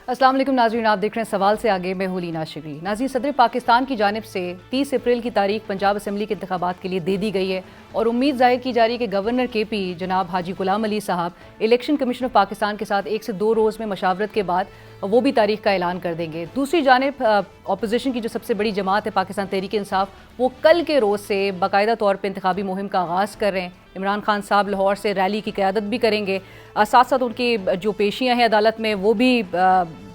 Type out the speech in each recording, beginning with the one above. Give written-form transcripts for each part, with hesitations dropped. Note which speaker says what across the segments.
Speaker 1: السلام علیکم ناظرین، آپ دیکھ رہے ہیں سوال سے آگے، میں ہوں لینا شگری۔ ناظرین، صدر پاکستان کی جانب سے 30 اپریل کی تاریخ پنجاب اسمبلی کے انتخابات کے لیے دے دی گئی ہے اور امید ظاہر کی جا رہی ہے کہ گورنر کے پی جناب حاجی غلام علی صاحب الیکشن کمیشن آف پاکستان کے ساتھ 1 سے 2 روز میں مشاورت کے بعد وہ بھی تاریخ کا اعلان کر دیں گے۔ دوسری جانب اپوزیشن کی جو سب سے بڑی جماعت ہے پاکستان تحریک انصاف، وہ کل کے روز سے باقاعدہ طور پہ انتخابی مہم کا آغاز کر رہے ہیں۔ عمران خان صاحب لاہور سے ریلی کی قیادت بھی کریں گے، ساتھ ساتھ ان کی جو پیشیاں ہیں عدالت میں وہ بھی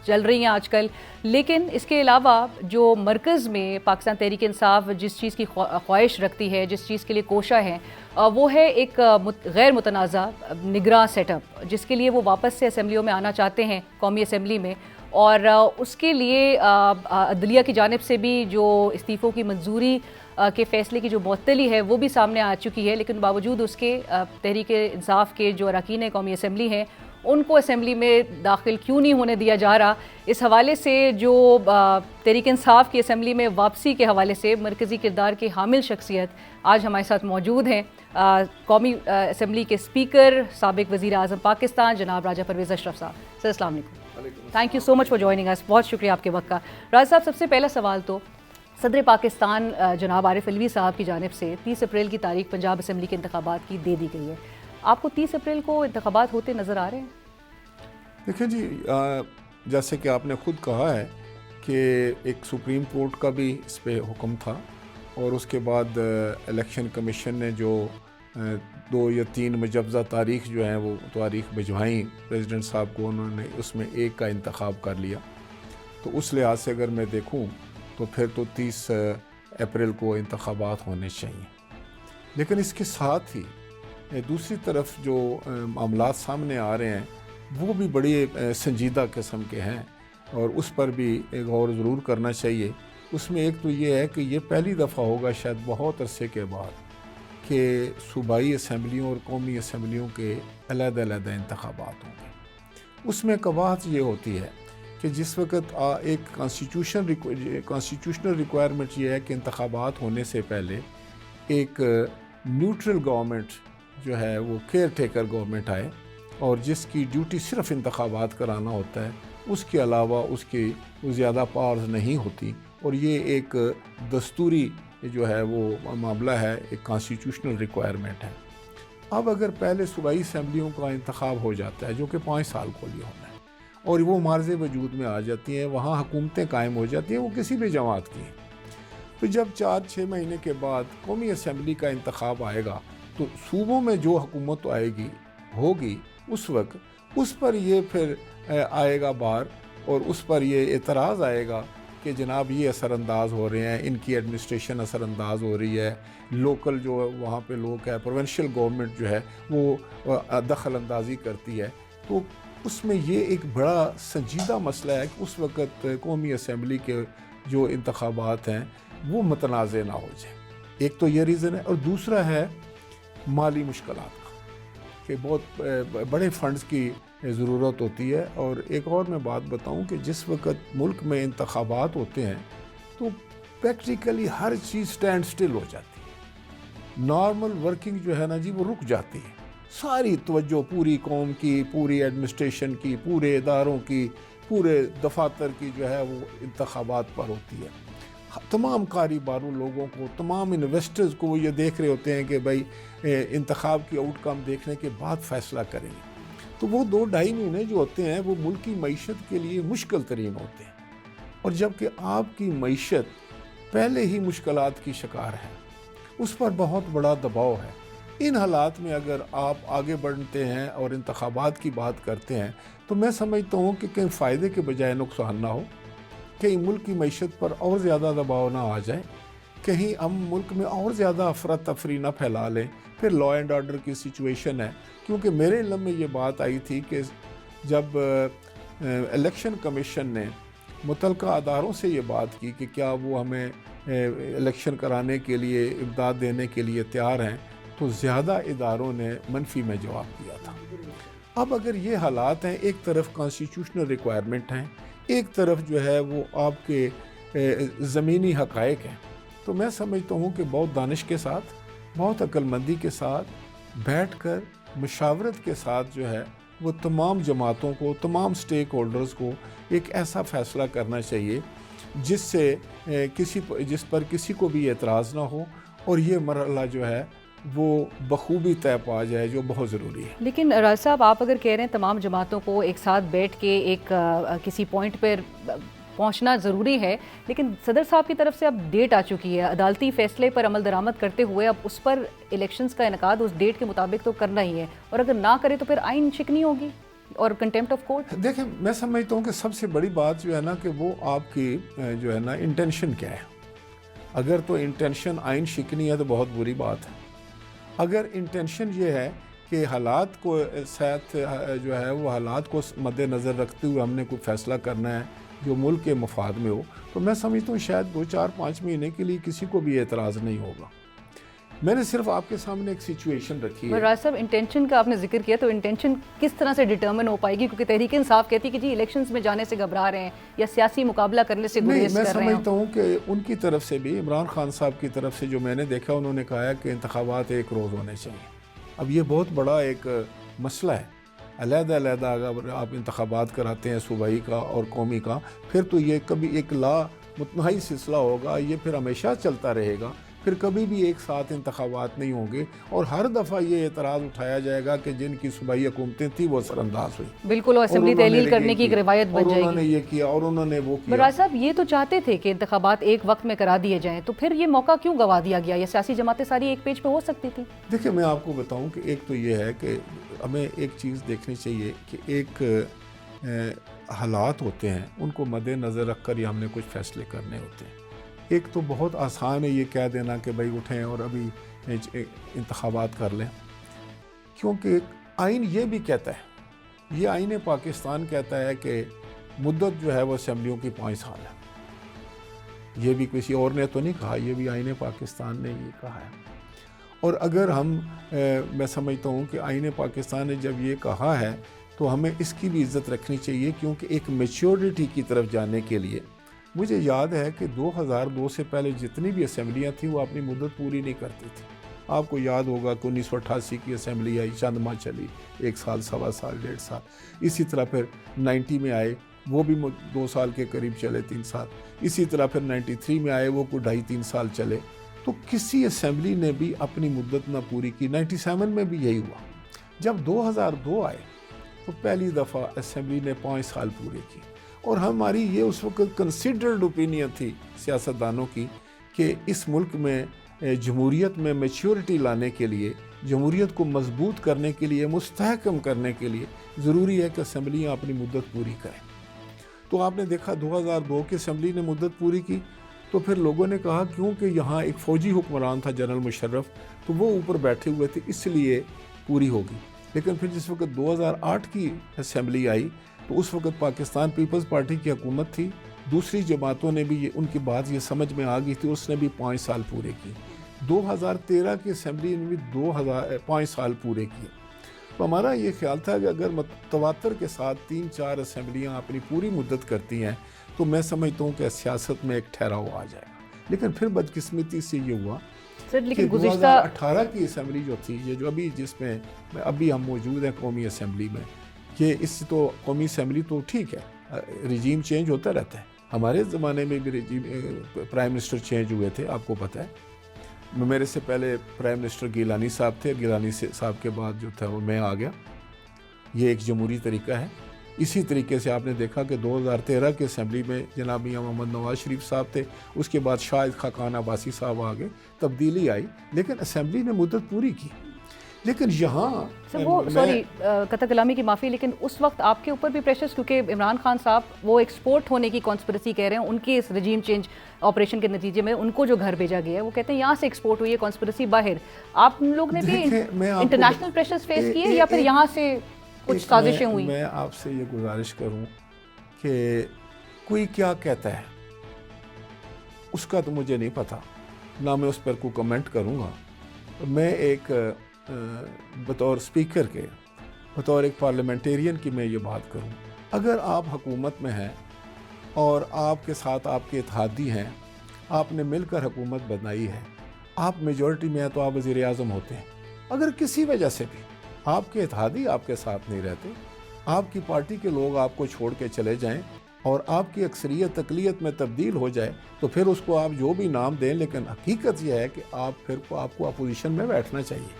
Speaker 1: چل رہی ہیں آج کل۔ لیکن اس کے علاوہ جو مرکز میں پاکستان تحریک انصاف جس چیز کی خواہش رکھتی ہے، جس چیز کے لیے کوشاں ہے، وہ ہے ایک غیر متنازع نگراں سیٹ اپ، جس کے لیے وہ واپس سے اسمبلیوں میں آنا چاہتے ہیں، قومی اسمبلی میں، اور اس کے لیے عدلیہ کی جانب سے بھی جو استعفوں کی منظوری کے فیصلے کی جو معطلی ہے وہ بھی سامنے آ چکی ہے، لیکن باوجود اس کے تحریک انصاف کے جو اراکین قومی اسمبلی ہیں ان کو اسمبلی میں داخل کیوں نہیں ہونے دیا جا رہا۔ اس حوالے سے جو تحریک انصاف کی اسمبلی میں واپسی کے حوالے سے مرکزی کردار کے حامل شخصیت آج ہمارے ساتھ موجود ہیں، قومی اسمبلی کے اسپیکر، سابق وزیر اعظم پاکستان جناب راجہ پرویز اشرف صاحب۔ سر السلام علیکم، thank you so much for joining اس، بہت شکریہ آپ کے وقت کا۔ راجہ صاحب، سب سے پہلا سوال تو صدر پاکستان جناب عارف علوی صاحب کی جانب سے 30 اپریل کی تاریخ پنجاب اسمبلی کے انتخابات کی دے دی گئی ہے، آپ کو 30 اپریل کو انتخابات ہوتے نظر آ رہے ہیں؟
Speaker 2: دیکھیں جی، جیسے کہ آپ نے خود کہا ہے کہ ایک سپریم کورٹ کا بھی اس پہ حکم تھا، اور اس کے بعد الیکشن کمیشن نے جو 2 یا 3 مجوزہ تاریخ جو ہیں وہ تاریخ بھجوائیں پریزیڈنٹ صاحب کو، انہوں نے اس میں ایک کا انتخاب کر لیا۔ تو اس لحاظ سے اگر میں دیکھوں تو پھر تو 30 اپریل کو انتخابات ہونے چاہیے، لیکن اس کے ساتھ ہی دوسری طرف جو معاملات سامنے آ رہے ہیں وہ بھی بڑی سنجیدہ قسم کے ہیں، اور اس پر بھی غور ضرور کرنا چاہیے۔ اس میں ایک تو یہ ہے کہ یہ پہلی دفعہ ہوگا شاید بہت عرصے کے بعد کہ صوبائی اسمبلیوں اور قومی اسمبلیوں کے علیحدہ علیحدہ انتخابات ہوں گے۔ اس میں قواعد یہ ہوتی ہے کہ جس وقت ایک کانسٹیٹیوشنل ریکوائرمنٹ یہ ہے کہ انتخابات ہونے سے پہلے ایک نیوٹرل گورنمنٹ جو ہے وہ کیئر ٹیکر گورنمنٹ آئے، اور جس کی ڈیوٹی صرف انتخابات کرانا ہوتا ہے، اس کے علاوہ اس کی زیادہ پاورز نہیں ہوتی، اور یہ ایک دستوری جو ہے وہ معاملہ ہے، ایک کانسٹیٹیوشنل ریکوائرمنٹ ہے۔ اب اگر پہلے صوبائی اسمبلیوں کا انتخاب ہو جاتا ہے جو کہ 5 سال کو لیے ہونا ہے، اور وہ مارز وجود میں آ جاتی ہیں، وہاں حکومتیں قائم ہو جاتی ہیں، وہ کسی بھی جماعت کی ہیں، تو جب 4-6 مہینے کے بعد قومی اسمبلی کا انتخاب آئے گا تو صوبوں میں جو حکومت ہوگی اس وقت اس پر یہ پھر آئے گا بار، اور اس پر یہ اعتراض آئے گا کہ جناب یہ اثر انداز ہو رہے ہیں، ان کی ایڈمنسٹریشن اثر انداز ہو رہی ہے، لوکل جو وہاں پہ لوگ ہے، پروونشل گورنمنٹ جو ہے وہ دخل اندازی کرتی ہے۔ تو اس میں یہ ایک بڑا سنجیدہ مسئلہ ہے کہ اس وقت قومی اسمبلی کے جو انتخابات ہیں وہ متنازع نہ ہو جائیں۔ ایک تو یہ ریزن ہے، اور دوسرا ہے مالی مشکلات کا، کہ بہت بڑے فنڈز کی ضرورت ہوتی ہے۔ اور ایک اور میں بات بتاؤں کہ جس وقت ملک میں انتخابات ہوتے ہیں تو پریکٹیکلی ہر چیز سٹینڈ سٹل ہو جاتی ہے، نارمل ورکنگ جو ہے نا جی وہ رک جاتی ہے، ساری توجہ پوری قوم کی، پوری ایڈمنسٹریشن کی، پورے اداروں کی، پورے دفاتر کی جو ہے وہ انتخابات پر ہوتی ہے۔ تمام کاروباروں لوگوں کو، تمام انویسٹرز کو یہ دیکھ رہے ہوتے ہیں کہ بھائی انتخاب کی آؤٹ کم دیکھنے کے بعد فیصلہ کریں گے۔ تو وہ 2-2.5 مہینے جو ہوتے ہیں وہ ملک کی معیشت کے لیے مشکل ترین ہوتے ہیں، اور جب کہ آپ کی معیشت پہلے ہی مشکلات کی شکار ہے، اس پر بہت بڑا دباؤ ہے۔ ان حالات میں اگر آپ آگے بڑھتے ہیں اور انتخابات کی بات کرتے ہیں تو میں سمجھتا ہوں کہ کہیں فائدے کے بجائے نقصان نہ ہو، کہیں ملک کی معیشت پر اور زیادہ دباؤ نہ آ جائے، کہیں ہم ملک میں اور زیادہ افراتفری نہ پھیلا لیں، پھر لا اینڈ آرڈر کی سچویشن ہے۔ کیونکہ میرے علم میں یہ بات آئی تھی کہ جب الیکشن کمیشن نے متعلقہ اداروں سے یہ بات کی کہ کیا وہ ہمیں الیکشن کرانے کے لیے امداد دینے کے لیے تیار ہیں، تو زیادہ اداروں نے منفی میں جواب دیا تھا۔ اب اگر یہ حالات ہیں، ایک طرف کانسٹیٹیوشنل ریکوائرمنٹ ہیں، ایک طرف جو ہے وہ آپ کے زمینی حقائق ہیں، تو میں سمجھتا ہوں کہ بہت دانش کے ساتھ، بہت عقل مندی کے ساتھ بیٹھ کر مشاورت کے ساتھ جو ہے وہ تمام جماعتوں کو, تمام سٹیک ہولڈرز کو ایک ایسا فیصلہ کرنا چاہیے جس پر کسی کو بھی اعتراض نہ ہو, اور یہ مرحلہ جو ہے وہ بخوبی طے پا جائے, جو بہت ضروری ہے.
Speaker 1: لیکن راج صاحب آپ اگر کہہ رہے ہیں تمام جماعتوں کو ایک ساتھ بیٹھ کے ایک کسی پوائنٹ پر پہنچنا ضروری ہے, لیکن صدر صاحب کی طرف سے اب ڈیٹ آ چکی ہے, عدالتی فیصلے پر عمل درآمد کرتے ہوئے اب اس پر الیکشنز کا انعقاد اس ڈیٹ کے مطابق تو کرنا ہی ہے, اور اگر نہ کرے تو پھر آئین شکنی ہوگی اور کنٹیمپٹ آف کورٹ.
Speaker 2: دیکھیں, میں سمجھتا ہوں کہ سب سے بڑی بات جو ہے نا کہ وہ آپ کی جو ہے نا انٹینشن کیا ہے. اگر تو انٹینشن آئین شکنی ہے تو بہت بری بات ہے. اگر انٹینشن یہ ہے کہ حالات کو ساتھ جو ہے وہ حالات کو مد نظر رکھتے ہوئے ہم نے کوئی فیصلہ کرنا ہے جو ملک کے مفاد میں ہو, تو میں سمجھتا ہوں شاید 2-4-5 مہینے کے لیے کسی کو بھی اعتراض نہیں ہوگا. میں نے صرف آپ کے سامنے ایک سچویشن رکھی ہے.
Speaker 1: راج صاحب, انٹینشن کا آپ نے ذکر کیا, تو انٹینشن کس طرح سے ڈٹرمن ہو پائے گی, کیونکہ تحریک انصاف کہتی ہے کہ جی الیکشنز میں جانے سے گھبرا رہے ہیں یا سیاسی مقابلہ کرنے سے گریز کر رہے ہیں.
Speaker 2: میں سمجھتا ہوں کہ ان کی طرف سے بھی, عمران خان صاحب کی طرف سے جو میں نے دیکھا, انہوں نے کہا ہے کہ انتخابات ایک روز ہونے چاہیے. اب یہ بہت بڑا ایک مسئلہ ہے. علیحدہ اگر آپ انتخابات کراتے ہیں صوبائی کا اور قومی کا, پھر تو یہ کبھی ایک لا متناہی سلسلہ ہوگا, یہ پھر ہمیشہ چلتا رہے گا, پھر کبھی بھی ایک ساتھ انتخابات نہیں ہوں گے, اور ہر دفعہ یہ اعتراض اٹھایا جائے گا کہ جن کی صوبائی حکومتیں تھیں وہ سر انداز ہوئی.
Speaker 1: بالکل, اور اسمبلی تحلیل کرنے کی ایک روایت بن جائے گی.
Speaker 2: انہوں نے یہ کیا اور انہوں نے وہ کیا.
Speaker 1: راج صاحب, یہ تو چاہتے تھے کہ انتخابات ایک وقت میں کرا دیے جائیں, تو پھر یہ موقع کیوں گوا دیا گیا؟ یہ سیاسی جماعتیں ساری ایک پیج پہ ہو سکتی تھی.
Speaker 2: دیکھیں, میں آپ کو بتاؤں کہ ایک تو یہ ہے کہ ہمیں ایک چیز دیکھنی چاہیے کہ ایک حالات ہوتے ہیں, ان کو مد نظر رکھ کر ہی ہم نے کچھ فیصلے کرنے ہوتے ہیں. ایک تو بہت آسان ہے یہ کہہ دینا کہ بھائی اٹھیں اور ابھی انتخابات کر لیں, کیونکہ آئین یہ بھی کہتا ہے, یہ آئین پاکستان کہتا ہے کہ مدت جو ہے وہ اسمبلیوں کی 5 سال ہے. یہ بھی کسی اور نے تو نہیں کہا, یہ بھی آئین پاکستان نے یہ کہا ہے. اور اگر میں سمجھتا ہوں کہ آئین پاکستان نے جب یہ کہا ہے تو ہمیں اس کی بھی عزت رکھنی چاہیے, کیونکہ ایک میچورٹی کی طرف جانے کے لیے, مجھے یاد ہے کہ 2002 سے پہلے جتنی بھی اسمبلیاں تھیں وہ اپنی مدت پوری نہیں کرتی تھیں. آپ کو یاد ہوگا کہ 1988 کی اسمبلی آئی, چند ماہ چلی, 1 سال, 1.25 سال, 1.5 سال. اسی طرح پھر 90 میں آئے, وہ بھی 2 سال کے قریب چلے, 3 سال. اسی طرح پھر 93 میں آئے, وہ کوئی 2.5-3 سال چلے. تو کسی اسمبلی نے بھی اپنی مدت نہ پوری کی. 97 میں بھی یہی ہوا. جب 2002 آئے تو پہلی دفعہ اسمبلی نے 5 سال پورے کی, اور ہماری یہ اس وقت کنسیڈرڈ اوپینین تھی سیاستدانوں کی کہ اس ملک میں جمہوریت میں میچورٹی لانے کے لیے, جمہوریت کو مضبوط کرنے کے لیے, مستحکم کرنے کے لیے ضروری ہے کہ اسمبلیاں اپنی مدت پوری کریں. تو آپ نے دیکھا 2002 کی اسمبلی نے مدت پوری کی, تو پھر لوگوں نے کہا کیونکہ یہاں ایک فوجی حکمران تھا جنرل مشرف, تو وہ اوپر بیٹھے ہوئے تھے, اس لیے پوری ہوگی. لیکن پھر جس وقت 2008 کی اسمبلی آئی تو اس وقت پاکستان پیپلز پارٹی کی حکومت تھی, دوسری جماعتوں نے بھی ان کی بات یہ سمجھ میں آ گئی تھی, اس نے بھی 5 سال پورے کی. 2013 کی اسمبلی نے بھی 5 سال پورے کیے. تو ہمارا یہ خیال تھا کہ اگر تواتر کے ساتھ 3-4 اسمبلیاں اپنی پوری مدت کرتی ہیں تو میں سمجھتا ہوں کہ سیاست میں ایک ٹھہراؤ آ جائے گا. لیکن پھر بدقسمتی سے یہ ہوا کہ 2018 کی اسمبلی جو تھی, یہ جو ابھی جس میں ابھی ہم موجود ہیں قومی اسمبلی میں, یہ اس تو قومی اسمبلی تو ٹھیک ہے, رجیم چینج ہوتا رہتا ہے. ہمارے زمانے میں بھی پرائم منسٹر چینج ہوئے تھے, آپ کو پتہ ہے. میرے سے پہلے پرائم منسٹر گیلانی صاحب تھے, گیلانی صاحب کے بعد جو تھا وہ میں آ گیا. یہ ایک جمہوری طریقہ ہے. اسی طریقے سے آپ نے دیکھا کہ 2013 کے اسمبلی میں جناب میاں محمد نواز شریف صاحب تھے, اس کے بعد شاہد خاقان عباسی صاحب آ گئے, تبدیلی آئی, لیکن اسمبلی نے مدت پوری کی. لیکن یہاں
Speaker 1: قطع کلامی کی معافی, لیکن اس وقت آپ کے اوپر بھی پریشرز, کیونکہ عمران خان صاحب وہ ایکسپورٹ ہونے کی کانسپریسی کہہ رہے ہیں, ان کے اس رجیم چینج آپریشن کے نتیجے میں ان کو جو گھر بھیجا گیا ہے, وہ کہتے ہیں یہاں سے ایکسپورٹ ہوئی ہے کانسپریسی باہر. آپ لوگ نے بھی انٹرنیشنل پریشرز فیس کیے یا پھر یہاں سے کچھ سازشیں ہوئی؟
Speaker 2: میں آپ سے یہ گزارش کروں کہ کوئی کیا کہتا ہے اس کا تو مجھے نہیں پتا, نہ میں اس پر کوئی کمنٹ کروں گا. میں ایک بطور اسپیکر کے, بطور ایک پارلیمنٹیرین کی میں یہ بات کروں, اگر آپ حکومت میں ہیں اور آپ کے ساتھ آپ کے اتحادی ہیں, آپ نے مل کر حکومت بنائی ہے, آپ میجورٹی میں ہیں تو آپ وزیر اعظم ہوتے ہیں. اگر کسی وجہ سے بھی آپ کے اتحادی آپ کے ساتھ نہیں رہتے آپ کی پارٹی کے لوگ آپ کو چھوڑ کے چلے جائیں اور آپ کی اکثریت اقلیت میں تبدیل ہو جائے تو پھر اس کو آپ جو بھی نام دیں، لیکن حقیقت یہ ہے کہ آپ کو اپوزیشن میں بیٹھنا چاہیے۔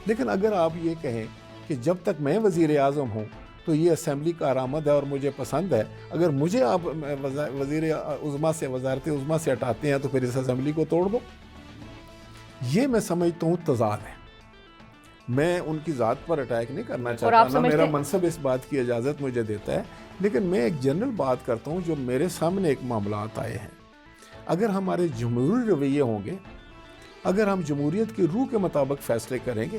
Speaker 2: لیکن اگر آپ یہ کہیں کہ جب تک میں وزیر اعظم ہوں تو یہ اسمبلی کا آرامد ہے اور مجھے پسند ہے، اگر مجھے آپ وزیر عظمیٰ سے وزارت عظمیٰ سے ہٹاتے ہیں تو پھر اس اسمبلی کو توڑ دو۔ یہ میں سمجھتا ہوں تضاد ہے۔ میں ان کی ذات پر اٹیک نہیں کرنا چاہتا، نہ میرا منصب اس بات کی اجازت مجھے دیتا ہے، لیکن میں ایک جنرل بات کرتا ہوں جو میرے سامنے ایک معاملات آئے ہیں۔ اگر ہمارے جمہوری رویے ہوں گے، اگر ہم جمہوریت کی روح کے مطابق فیصلے کریں گے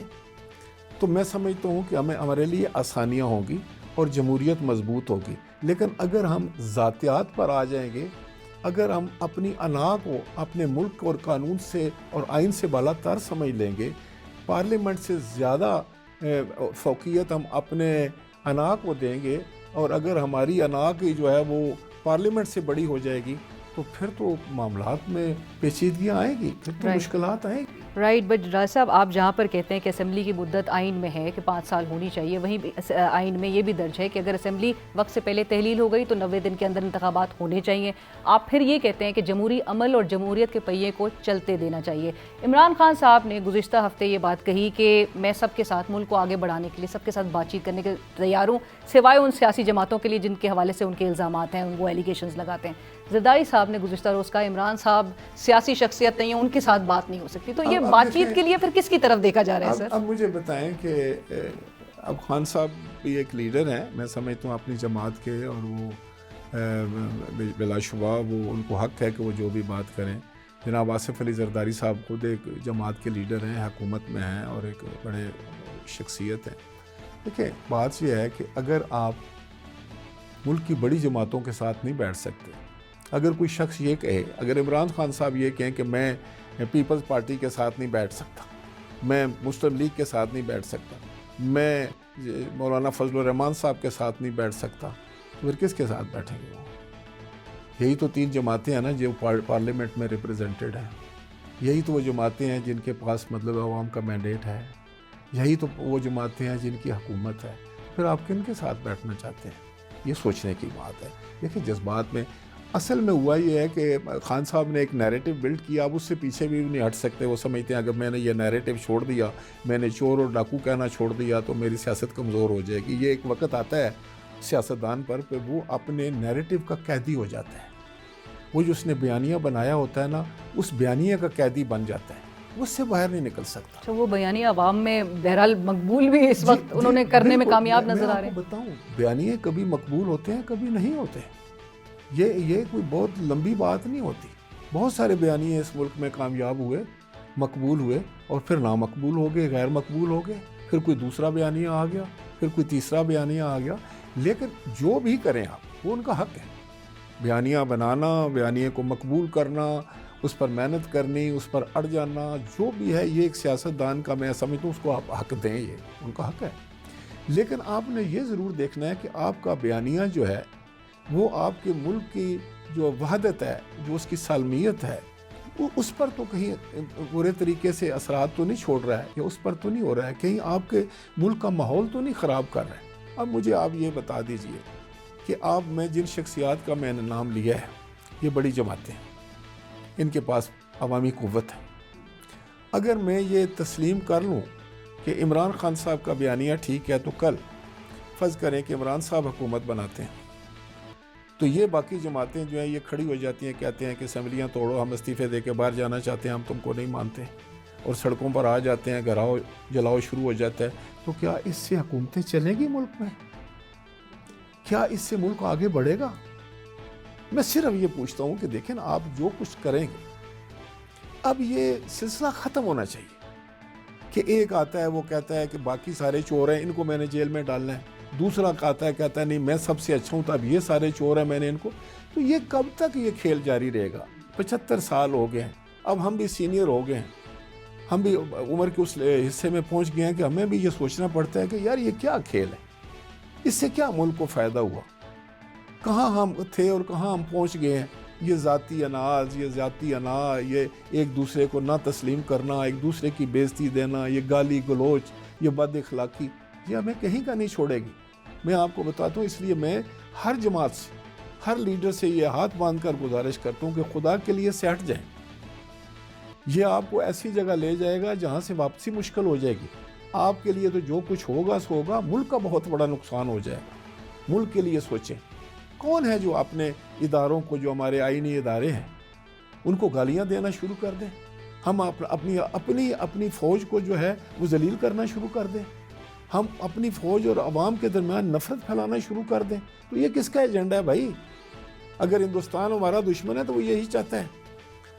Speaker 2: تو میں سمجھتا ہوں کہ ہمارے لیے آسانیاں ہوں گی اور جمہوریت مضبوط ہوگی۔ لیکن اگر ہم ذاتیات پر آ جائیں گے، اگر ہم اپنی انا کو اپنے ملک اور قانون سے اور آئین سے بالا تر سمجھ لیں گے، پارلیمنٹ سے زیادہ فوقیت ہم اپنے انا کو دیں گے، اور اگر ہماری انا کی جو ہے وہ پارلیمنٹ سے بڑی ہو جائے گی تو پھر تو معاملات میں پیچیدگیاں آئیں گی، پھر تو مشکلات آئیں گی۔
Speaker 1: رائٹ، بٹ راج صاحب آپ جہاں پر کہتے ہیں کہ اسمبلی کی مدت آئین میں ہے کہ 5 سال ہونی چاہیے، وہیں آئین میں یہ بھی درج ہے کہ اگر اسمبلی وقت سے پہلے تحلیل ہو گئی تو 90 دن کے اندر انتخابات ہونے چاہیے۔ آپ پھر یہ کہتے ہیں کہ جمہوری عمل اور جمہوریت کے پہیے کو چلتے دینا چاہیے۔ عمران خان صاحب نے گزشتہ ہفتے یہ بات کہی کہ میں سب کے ساتھ ملک کو آگے بڑھانے کے لیے سب کے ساتھ بات چیت کرنے کے تیار ہوں، سوائے ان سیاسی جماعتوں کے لیے جن کے حوالے سے ان کے الزامات ہیں، وہ ایلیگیشنز لگاتے ہیں۔ زرداری صاحب نے گزشتہ روز کہا عمران صاحب سیاسی شخصیت نہیں ہیں، ان کے ساتھ بات نہیں ہو سکتی، تو یہ بات چیت کے لیے پھر کس کی طرف دیکھا جا رہا ہے سر؟
Speaker 2: اب مجھے بتائیں کہ اب خان صاحب بھی ایک لیڈر ہیں، میں سمجھتا ہوں اپنی جماعت کے، اور وہ بلا شبہ وہ ان کو حق ہے کہ وہ جو بھی بات کریں۔ جناب آصف علی زرداری صاحب خود ایک جماعت کے لیڈر ہیں، حکومت میں ہیں اور ایک بڑے شخصیت ہیں۔ دیکھیں بات یہ ہے کہ اگر آپ ملک کی بڑی جماعتوں کے ساتھ نہیں بیٹھ سکتے، اگر کوئی شخص یہ کہے، اگر عمران خان صاحب یہ کہیں کہ میں پیپلز پارٹی کے ساتھ نہیں بیٹھ سکتا، میں مسلم لیگ کے ساتھ نہیں بیٹھ سکتا، میں مولانا فضل الرحمان صاحب کے ساتھ نہیں بیٹھ سکتا، تو پھر کس کے ساتھ بیٹھیں گے وہ؟ یہی تو 3 جماعتیں ہیں نا جو پارلیمنٹ میں ریپریزنٹڈ ہیں، یہی تو وہ جماعتیں ہیں جن کے پاس مطلب عوام کا مینڈیٹ ہے، یہی تو وہ جماعتیں ہیں جن کی حکومت ہے، پھر آپ کن کے ساتھ بیٹھنا چاہتے ہیں؟ یہ سوچنے کی بات ہے۔ دیکھیں جذبات میں اصل میں ہوا یہ ہے کہ خان صاحب نے ایک نیریٹو بلڈ کیا، اب اس سے پیچھے بھی نہیں ہٹ سکتے۔ وہ سمجھتے ہیں اگر میں نے یہ نیریٹو چھوڑ دیا، میں نے چور اور ڈاکو کہنا چھوڑ دیا تو میری سیاست کمزور ہو جائے گی۔ یہ ایک وقت آتا ہے سیاستدان پر کہ وہ اپنے نیریٹو کا قیدی ہو جاتا ہے، وہ جو اس نے بیانیہ بنایا ہوتا ہے نا، اس بیانیہ کا قیدی بن جاتا ہے، وہ اس سے باہر نہیں نکل سکتا۔
Speaker 1: تو وہ بیانیہ عوام میں بہرحال مقبول بھی اس وقت انہوں نے کرنے میں کامیاب نظر آ رہے ہیں۔
Speaker 2: میں آپ کو بتاؤں بیانیے کبھی مقبول ہوتے ہیں کبھی نہیں ہوتے، یہ کوئی بہت لمبی بات نہیں ہوتی۔ بہت سارے بیانیے اس ملک میں کامیاب ہوئے، مقبول ہوئے، اور پھر نامقبول ہو گئے، غیر مقبول ہو گئے، پھر کوئی دوسرا بیانیہ آ گیا، پھر کوئی تیسرا بیانیہ آ گیا۔ لیکن جو بھی کریں آپ، وہ ان کا حق ہے، بیانیہ بنانا، بیانیے کو مقبول کرنا، اس پر محنت کرنی، اس پر اڑ جانا، جو بھی ہے یہ ایک سیاستدان کا میں سمجھتا ہوں اس کو آپ حق دیں، یہ ان کا حق ہے۔ لیکن آپ نے یہ ضرور دیکھنا ہے کہ آپ کا بیانیہ جو ہے وہ آپ کے ملک کی جو وحدت ہے، جو اس کی سالمیت ہے، وہ اس پر تو کہیں برے طریقے سے اثرات تو نہیں چھوڑ رہا ہے، یا اس پر تو نہیں ہو رہا ہے، کہیں آپ کے ملک کا ماحول تو نہیں خراب کر رہا ہے۔ اب مجھے آپ یہ بتا دیجئے کہ آپ میں جن شخصیات کا میں نے نام لیا ہے، یہ بڑی جماعتیں ہیں، ان کے پاس عوامی قوت ہے۔ اگر میں یہ تسلیم کر لوں کہ عمران خان صاحب کا بیانیہ ٹھیک ہے، تو کل فرض کریں کہ عمران صاحب حکومت بناتے ہیں، تو یہ باقی جماعتیں جو ہیں یہ کھڑی ہو جاتی ہیں، کہتے ہیں کہ اسمبلیاں توڑو، ہم استعفے دے کے باہر جانا چاہتے ہیں، ہم تم کو نہیں مانتے، اور سڑکوں پر آ جاتے ہیں، گھراؤ جلاؤ شروع ہو جاتا ہے۔ تو کیا اس سے حکومتیں چلیں گی ملک میں؟ کیا اس سے ملک آگے بڑھے گا؟ میں صرف یہ پوچھتا ہوں کہ دیکھیں آپ جو کچھ کریں گے، اب یہ سلسلہ ختم ہونا چاہیے کہ ایک آتا ہے وہ کہتا ہے کہ باقی سارے چور ہیں، ان کو میں نے جیل میں ڈالنا ہے، دوسرا کہتا ہے نہیں میں سب سے اچھا ہوں، تو اب یہ سارے چور ہیں، میں نے ان کو۔ تو یہ کب تک یہ کھیل جاری رہے گا؟ 75 سال ہو گئے ہیں، اب ہم بھی سینئر ہو گئے ہیں، ہم بھی عمر کے اس حصے میں پہنچ گئے ہیں کہ ہمیں بھی یہ سوچنا پڑتا ہے کہ یار یہ کیا کھیل ہے، اس سے کیا ملک کو فائدہ ہوا، کہاں ہم تھے اور کہاں ہم پہنچ گئے ہیں۔ یہ ذاتی اناز، یہ ذاتی انا، یہ ایک دوسرے کو نہ تسلیم کرنا، ایک دوسرے کی بےزتی دینا، یہ گالی گلوچ، یہ بد اخلاقی، یہ ہمیں کہیں کا نہیں چھوڑے گی۔ میں آپ کو بتاتا ہوں، اس لیے میں ہر جماعت سے، ہر لیڈر سے یہ ہاتھ باندھ کر گزارش کرتا ہوں کہ خدا کے لیے سے ہٹ جائیں. یہ آپ کو ایسی جگہ لے جائے گا جہاں سے واپسی مشکل ہو جائے گی. آپ کے لیے تو جو کچھ ہوگا سو ہوگا، ملک کا بہت بڑا نقصان ہو جائے گا. ملک کے لیے سوچیں. کون ہے جو اپنے اداروں کو، جو ہمارے آئینی ادارے ہیں، ان کو گالیاں دینا شروع کر دیں؟ ہم اپنی فوج کو جو ہے وہ ذلیل کرنا شروع کر دیں؟ ہم اپنی فوج اور عوام کے درمیان نفرت پھیلانا شروع کر دیں؟ تو یہ کس کا ایجنڈا ہے بھائی؟ اگر ہندوستان ہمارا دشمن ہے تو وہ یہی چاہتا ہے.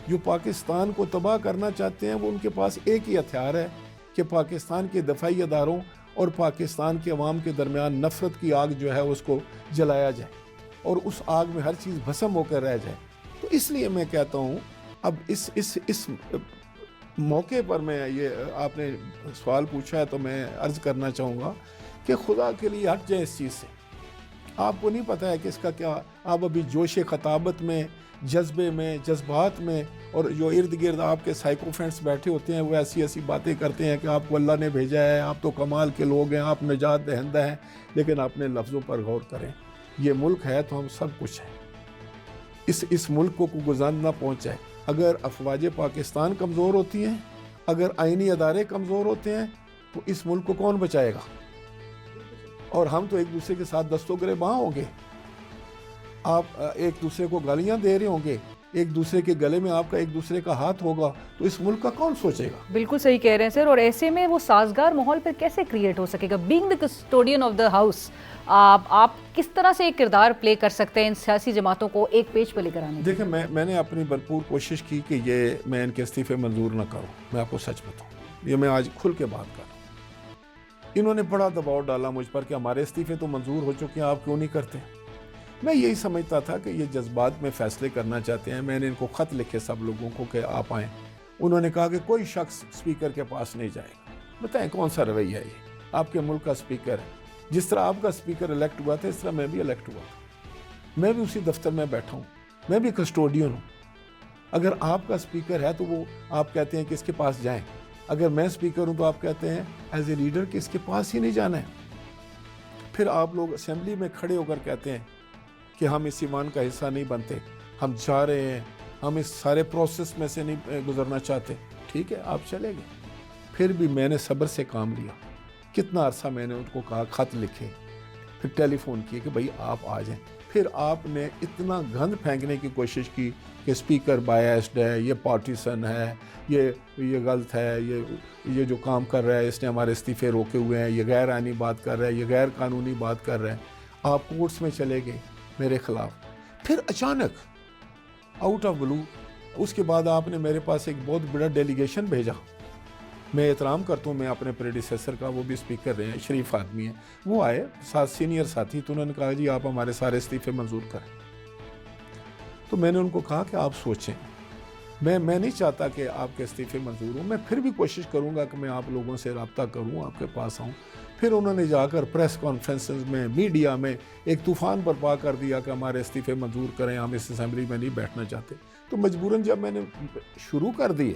Speaker 2: جو پاکستان کو تباہ کرنا چاہتے ہیں وہ ان کے پاس ایک ہی ہتھیار ہے کہ پاکستان کے دفاعی اداروں اور پاکستان کے عوام کے درمیان نفرت کی آگ جو ہے اس کو جلایا جائے اور اس آگ میں ہر چیز بھسم ہو کر رہ جائے. تو اس لیے میں کہتا ہوں اب اس موقع پر میں یہ آپ نے سوال پوچھا ہے تو میں عرض کرنا چاہوں گا کہ خدا کے لیے ہٹ جائیں اس چیز سے. آپ کو نہیں پتہ ہے کہ اس کا کیا، آپ ابھی جوش خطابت میں، جذبے میں، جذبات میں، اور جو ارد گرد آپ کے سائیکو فرینڈس بیٹھے ہوتے ہیں وہ ایسی ایسی باتیں کرتے ہیں کہ آپ کو اللہ نے بھیجا ہے، آپ تو کمال کے لوگ ہیں، آپ نجات دہندہ ہیں. لیکن اپنے لفظوں پر غور کریں. یہ ملک ہے تو ہم سب کچھ ہیں. اس ملک کو گزند نہ پہنچائے. اگر افواج پاکستان کمزور ہوتی ہیں، اگر آئینی ادارے کمزور ہوتے ہیں تو اس ملک کو کون بچائے گا؟ اور ہم تو ایک دوسرے کے ساتھ دست و گریباں ہوں گے. آپ ایک دوسرے کو گالیاں دے رہے ہوں گے، ایک دوسرے کے گلے میں آپ کا ایک دوسرے کا ہاتھ ہوگا، تو اس ملک کا کون سوچے گا؟
Speaker 1: بالکل صحیح کہہ رہے ہیں سر. اور ایسے میں وہ سازگار ماحول پھر کیسے کریٹ ہو سکے گا؟ Being the custodian of the house, آپ کس طرح سے ایک کردار پلے کر سکتے ہیں ان سیاسی جماعتوں کو ایک پیج پہ لے کر آنے؟
Speaker 2: دیکھیں، میں نے اپنی بھرپور کوشش کی کہ میں ان کے استعفے منظور نہ کروں. میں آپ کو سچ بتاؤں، یہ میں آج کھل کے بات کر رہا ہوں. انہوں نے بڑا دباؤ ڈالا مجھ پر کہ ہمارے استعفے تو منظور ہو چکے ہیں، آپ کیوں نہیں کرتے؟ میں یہی سمجھتا تھا کہ یہ جذبات میں فیصلے کرنا چاہتے ہیں. میں نے ان کو خط لکھے سب لوگوں کو کہ آپ آئیں. انہوں نے کہا کہ کوئی شخص اسپیکر کے پاس نہیں جائے گا. بتائیں کون سا رویہ ہے یہ؟ آپ کے ملک کا اسپیکر ہے. جس طرح آپ کا اسپیکر الیکٹ ہوا تھا اس طرح میں بھی الیکٹ ہوا تھا. میں بھی اسی دفتر میں بیٹھا ہوں، میں بھی کسٹوڈین ہوں. اگر آپ کا اسپیکر ہے تو وہ آپ کہتے ہیں کہ اس کے پاس جائیں. اگر میں اسپیکر ہوں تو آپ کہتے ہیں ایز اے لیڈر کہ اس کے پاس ہی نہیں جانا ہے. پھر آپ لوگ اسمبلی میں کھڑے ہو کر کہتے ہیں کہ ہم اس ایوان کا حصہ نہیں بنتے، ہم جا رہے ہیں، ہم اس سارے پروسیس میں سے نہیں گزرنا چاہتے. ٹھیک ہے، آپ چلے گئے. پھر بھی میں نے صبر سے کام لیا. کتنا عرصہ میں نے ان کو کہا، خط لکھے، پھر ٹیلی فون کیے کہ بھائی آپ آ جائیں. پھر آپ نے اتنا گند پھینکنے کی کوشش کی کہ اسپیکر بائیسڈ ہے، یہ پارٹیسن ہے، یہ غلط ہے، یہ جو کام کر رہا ہے اس نے ہمارے استعفے روکے ہوئے ہیں، یہ غیر آئینی بات کر رہا ہے، یہ غیر قانونی بات کر رہا ہے. آپ کورٹس میں چلے گئے میرے خلاف. پھر اچانک آؤٹ آف بلو اس کے بعد آپ نے میرے پاس ایک بہت بڑا ڈیلیگیشن بھیجا. میں احترام کرتا ہوں، میں اپنے پریڈیسیسر کا، وہ بھی اسپیکر رہے ہیں، شریف آدمی ہیں. وہ آئے ساتھ سینئر ساتھی، تو انہوں نے کہا جی آپ ہمارے سارے استعفے منظور کریں. تو میں نے ان کو کہا کہ آپ سوچیں، میں نہیں چاہتا کہ آپ کے استعفے منظور ہوں. میں پھر بھی کوشش کروں گا کہ میں آپ لوگوں سے رابطہ کروں، آپ کے پاس آؤں. پھر انہوں نے جا کر پریس کانفرنسز میں، میڈیا میں ایک طوفان برپا کر دیا کہ ہمارے استعفے منظور کریں، ہم اس اسمبلی میں نہیں بیٹھنا چاہتے. تو مجبوراً جب میں نے شروع کر دیے.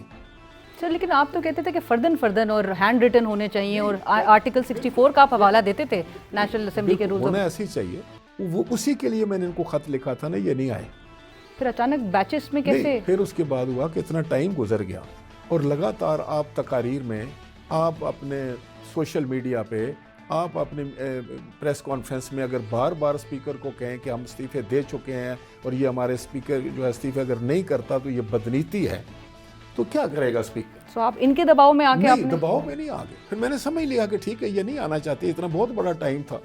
Speaker 1: سر لیکن آپ تو کہتے تھے کہ فردن اور ہینڈ ریٹن ہونے چاہیے، اور آرٹیکل 64 کا آپ حوالہ دیتے تھے نیشنل اسمبلی کے رولز.
Speaker 2: ہونا ایسے ہی چاہیے. وہ اسی کے لیے میں نے ان کو خط لکھا تھا نا، یہ نہیں آئے.
Speaker 1: پھر اچانک بیچز میں کیسے؟
Speaker 2: پھر اس کے بعد ہوا کہ اتنا ٹائم گزر گیا اور لگاتار آپ تقاریر میں، آپ اپنے سوشل میڈیا پہ، آپ اپنے پریس کانفرنس میں اگر بار بار اسپیکر کو کہیں کہ ہم استعفے دے چکے ہیں اور یہ ہمارے اسپیکر جو ہے استعفے اگر نہیں کرتا تو یہ بدنیتی ہے، تو کیا کرے گا اسپیکر؟
Speaker 1: تو آپ ان کے دباؤ میں آ کے؟
Speaker 2: نہیں، دباؤ میں نہیں آ گئے. پھر میں نے سمجھ لیا کہ ٹھیک ہے یہ نہیں آنا چاہتے. اتنا بہت بڑا ٹائم تھا،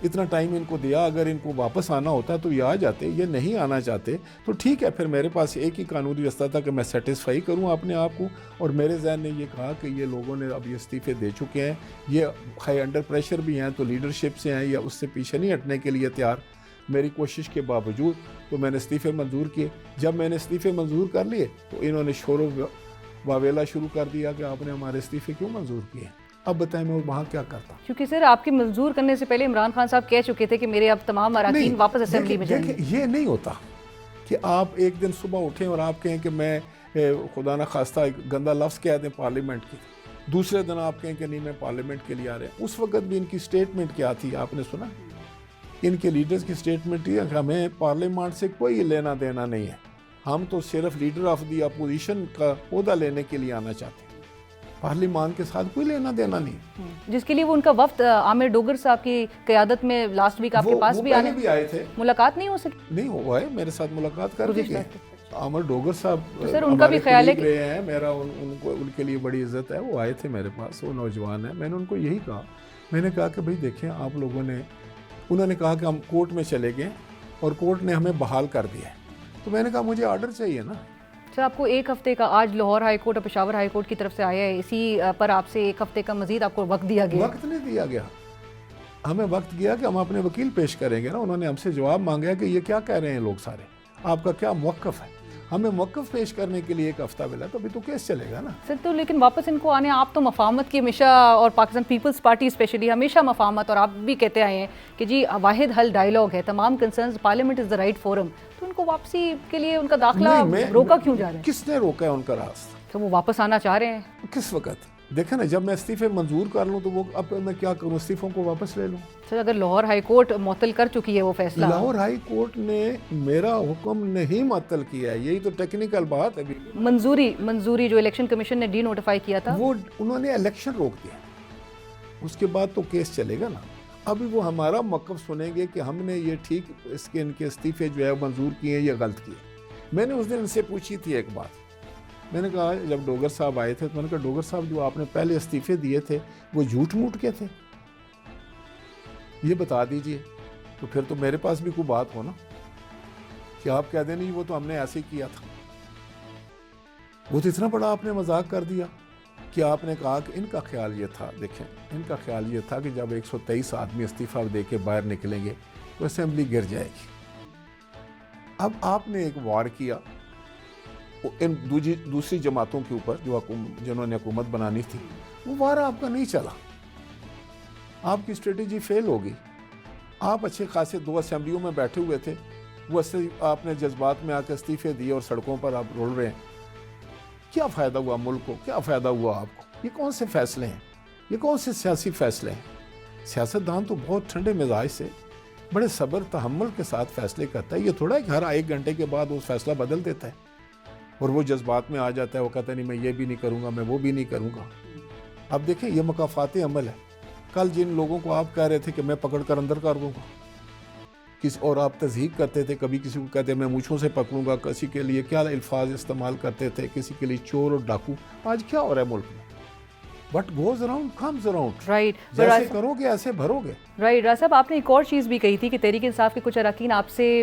Speaker 2: اتنا ٹائم ان کو دیا. اگر ان کو واپس آنا ہوتا تو یہ آ جاتے. یہ نہیں آنا چاہتے تو ٹھیک ہے. پھر میرے پاس ایک ہی قانونی رستہ تھا کہ میں سیٹسفائی کروں اپنے آپ کو. اور میرے ذہن نے یہ کہا کہ یہ لوگوں نے اب یہ استعفے دے چکے ہیں، یہ ہائی انڈر پریشر بھی ہیں، تو لیڈرشپ سے ہیں یا اس سے پیچھے نہیں ہٹنے کے لیے تیار. میری کوشش کے باوجود تو میں نے استعفے منظور کیے. جب میں نے استعفے منظور کر لیے تو انہوں نے شور و واویلا شروع کر دیا کہ آپ نے ہمارے استعفے کیوں منظور کیے. اب بتائیں میں وہاں کیا کرتا؟
Speaker 1: کیونکہ سر آپ کی منظور کرنے سے پہلے عمران خان صاحب کہہ چکے تھے کہ میرے اب تمام اراکین واپس اسمبلی میں جائیں گے.
Speaker 2: یہ نہیں ہوتا کہ آپ ایک دن صبح اٹھیں اور آپ کہیں کہ میں خدا نہ خواستہ ایک گندا لفظ کہہ دیں پارلیمنٹ کی، دوسرے دن آپ کہیں کہ نہیں میں پارلیمنٹ کے لیے آ رہے ہیں. اس وقت بھی ان کی سٹیٹمنٹ کیا تھی آپ نے سنا؟ ان کے لیڈرز کی اسٹیٹمنٹ یہ ہے کہ ہمیں پارلیمان سے کوئی لینا دینا نہیں ہے, ہم تو صرف لیڈر آف دی اپوزیشن کا عہدہ لینے کے لیے آنا چاہتے ہیں, پارلیمان کے ساتھ کوئی لینا دینا نہیں.
Speaker 1: جس کے لیے وہ ان کا وفد عامر ڈوگر صاحب کی قیادت میں لاسٹ ویک آپ کے پاس بھی
Speaker 2: آئے تھے,
Speaker 1: ملاقات نہیں ہو سکی؟
Speaker 2: نہیں ہوا ہے, میرے ساتھ ملاقات کر دی گئی. عامر ڈوگر صاحب
Speaker 1: سر ان کا بھی خیال ہے کہ
Speaker 2: رہے ہیں, میرا ان کے لیے بڑی عزت ہے, وہ آئے تھے میرے پاس, وہ نوجوان ہیں. میں نے ان کو یہی کہا, میں نے کہا کہ بھائی دیکھیں آپ لوگوں نے, انہوں نے کہا کہ ہم کورٹ میں چلے گئے اور کورٹ نے ہمیں بحال کر دیا ہے. تو میں نے کہا مجھے آرڈر چاہیے نا.
Speaker 1: سر آپ کو ایک ہفتے کا آج لاہور ہائی کورٹ اور پشاور ہائی کورٹ کی طرف سے آیا ہے, اسی پر آپ سے ایک ہفتے کا مزید آپ کو وقت دیا گیا؟
Speaker 2: وقت نہیں دیا گیا, ہمیں وقت دیا کہ ہم اپنے وکیل پیش کریں گے نا. انہوں نے ہم سے جواب مانگا کہ یہ کیا کہہ رہے ہیں لوگ سارے, آپ کا کیا موقف ہے. ہمیں موقف پیش کرنے کے لیے ایک ہفتہ ملا, تو ابھی تو کیس چلے گا نا.
Speaker 1: سر تو لیکن واپس ان کو آنے, آپ تو مفاہمت کی ہمیشہ, اور پاکستان پیپلز پارٹی اسپیشلی ہمیشہ مفاہمت, اور آپ بھی کہتے آئے ہیں کہ جی واحد حل ڈائیلاگ ہے, تمام concerns, parliament is the right forum. تو ان کو واپسی کے لیے ان کا داخلہ روکا کیوں جا رہا ہے؟
Speaker 2: کس نے روکا ہے ان کا راستہ؟
Speaker 1: تو وہ واپس آنا چاہ رہے ہیں
Speaker 2: کس وقت؟ دیکھیں نا, جب میں استعفے منظور کر لوں تو وہ اب میں کیا کروں, استعفوں کو واپس لے لوں.
Speaker 1: سر اگر لاہور ہائی کورٹ معطل کر چکی ہے وہ فیصلہ,
Speaker 2: لاہور ہائی کورٹ نے میرا حکم نہیں معطل کیا ہے, یہی تو ٹیکنیکل بات ہے.
Speaker 1: منظوری جو الیکشن کمیشن نے ڈی نوٹیفائی کیا تھا,
Speaker 2: وہ انہوں نے الیکشن روک دیا, اس کے بعد تو کیس چلے گا نا. ابھی وہ ہمارا موقف سنیں گے کہ ہم نے یہ ٹھیک ان کے استعفے جو ہے منظور کیے ہیں یا غلط کیے. میں نے اس دن ان سے پوچھی تھی ایک بات, میں نے کہا جب ڈوگر صاحب آئے تھے تو میں نے کہا ڈوگر صاحب جو آپ نے پہلے استعفے دیے تھے وہ جھوٹ موٹ کے تھے, یہ بتا دیجئے. تو پھر تو میرے پاس بھی کوئی بات ہو نا, کہ آپ کہہ دیں نہیں وہ تو ہم نے ایسے ہی کیا تھا. وہ تو اتنا بڑا آپ نے مذاق کر دیا کہ آپ نے کہا کہ ان کا خیال یہ تھا, دیکھیں ان کا خیال یہ تھا کہ جب 123 آدمی استعفیٰ دے کے باہر نکلیں گے تو اسمبلی گر جائے گی. اب آپ نے ایک وار کیا ان دوسری جماعتوں کے اوپر جنہوں نے حکومت بنانی تھی, وہ وار آپ کا نہیں چلا, آپ کی اسٹریٹجی فیل ہوگی. آپ اچھے خاصے 2 اسمبلیوں میں بیٹھے ہوئے تھے, وہ آپ نے جذبات میں آ کے استعفے دیے اور سڑکوں پر آپ رول رہے ہیں. کیا فائدہ ہوا ملک کو, کیا فائدہ ہوا آپ کو؟ یہ کون سے فیصلے ہیں, یہ کون سے سیاسی فیصلے ہیں؟ سیاستدان تو بہت ٹھنڈے مزاج سے بڑے صبر تحمل کے ساتھ فیصلے کرتا ہے. یہ تھوڑا ہے کہ ہر 1 گھنٹے کے بعد وہ فیصلہ بدل دیتا ہے اور وہ جذبات میں آ جاتا ہے, وہ کہتا ہے نہیں میں یہ بھی نہیں کروں گا, میں وہ بھی نہیں کروں گا. اب دیکھیں یہ مکافات عمل ہے. کل جن لوگوں کو آپ کہہ رہے تھے کہ میں پکڑ کر اندر کر دوں گا, اور آپ تضحیق کرتے تھے, کبھی کسی کو کہتے میں مونچھوں سے پکڑوں گا, کسی کے لیے کیا الفاظ استعمال کرتے تھے, کسی کے لیے چور اور ڈاکو. آج کیا ہو رہا ہے ملک میں؟ What goes around comes around.
Speaker 1: Right.
Speaker 2: جیسے کرو گے ایسے بھرو گے.
Speaker 1: رائٹ. راز صاحب آپ نے ایک اور چیز بھی کہی تھی کہ تحریک انصاف کے کچھ اراکین آپ سے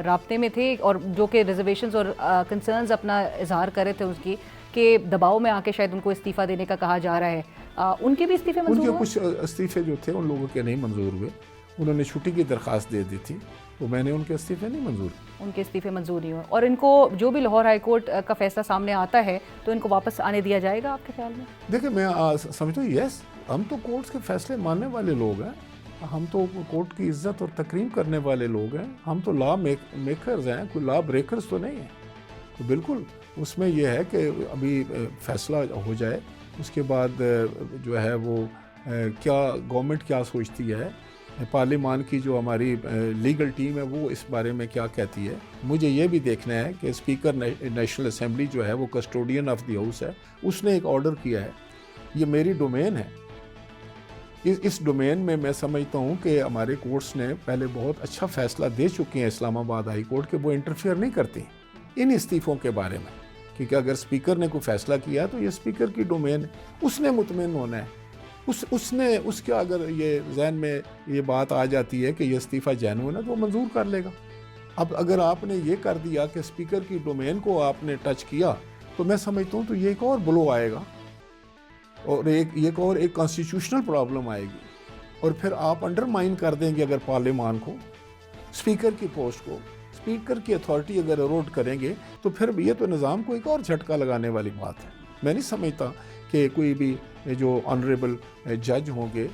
Speaker 1: رابطے میں تھے, اور جو کہ ریزرویشنز اور کنسرنز اپنا اظہار کر رہے تھے اس کی, کہ دباؤ میں آ کے شاید ان کو استعفیٰ دینے کا کہا جا رہا ہے. ان کے بھی استعفے منظور ہوئے؟
Speaker 2: ان کے کچھ استعفے جو تھے ان لوگوں کے نہیں منظور ہوئے. انہوں نے چھٹی کی درخواست دے دی تھی, تو میں نے ان کے استعفے نہیں منظور.
Speaker 1: ان کے استعفے منظور نہیں ہوئے, اور ان کو جو بھی لاہور ہائی کورٹ کا فیصلہ سامنے آتا ہے تو ان کو واپس آنے دیا جائے گا آپ کے خیال میں؟
Speaker 2: دیکھیں میں سمجھتا ہوں یس, ہم تو کورٹس کے فیصلے ماننے والے لوگ ہیں, ہم تو کورٹ کی عزت اور تکریم کرنے والے لوگ ہیں, ہم تو لا میکرز ہیں, کوئی لا بریکرز تو نہیں ہیں. تو بالکل اس میں یہ ہے کہ ابھی فیصلہ ہو جائے, اس کے بعد جو ہے وہ کیا گورنمنٹ کیا سوچتی ہے, پارلیمان کی جو ہماری لیگل ٹیم ہے وہ اس بارے میں کیا کہتی ہے. مجھے یہ بھی دیکھنا ہے کہ اسپیکر نیشنل اسمبلی جو ہے وہ کسٹوڈین آف دی ہاؤس ہے, اس نے ایک آرڈر کیا ہے, یہ میری ڈومین ہے. اس ڈومین میں سمجھتا ہوں کہ ہمارے کورٹس نے پہلے بہت اچھا فیصلہ دے چکے ہیں اسلام آباد ہائی کورٹ, کہ وہ انٹرفیئر نہیں کرتی ان استعفوں کے بارے میں, کیونکہ اگر اسپیکر نے کوئی فیصلہ کیا تو یہ اسپیکر کی ڈومین ہے, اس نے مطمئن ہونا ہے. اس کے اگر یہ ذہن میں یہ بات آ جاتی ہے کہ یہ استعفیٰ جینوئن ہے تو وہ منظور کر لے گا. اب اگر آپ نے یہ کر دیا کہ اسپیکر کی ڈومین کو آپ نے ٹچ کیا, تو میں سمجھتا ہوں تو یہ ایک اور بلو آئے گا, اور ایک کانسٹیٹیوشنل پرابلم آئے گی, اور پھر آپ انڈرمائن کر دیں گے اگر پارلیمان کو, اسپیکر کی پوسٹ کو, اسپیکر کی اتھارٹی اگر اروڈ کریں گے, تو پھر یہ تو نظام کو ایک اور جھٹکا لگانے والی بات ہے. میں نہیں سمجھتا کہ کوئی بھی جو آنریبل جج ہوں گے,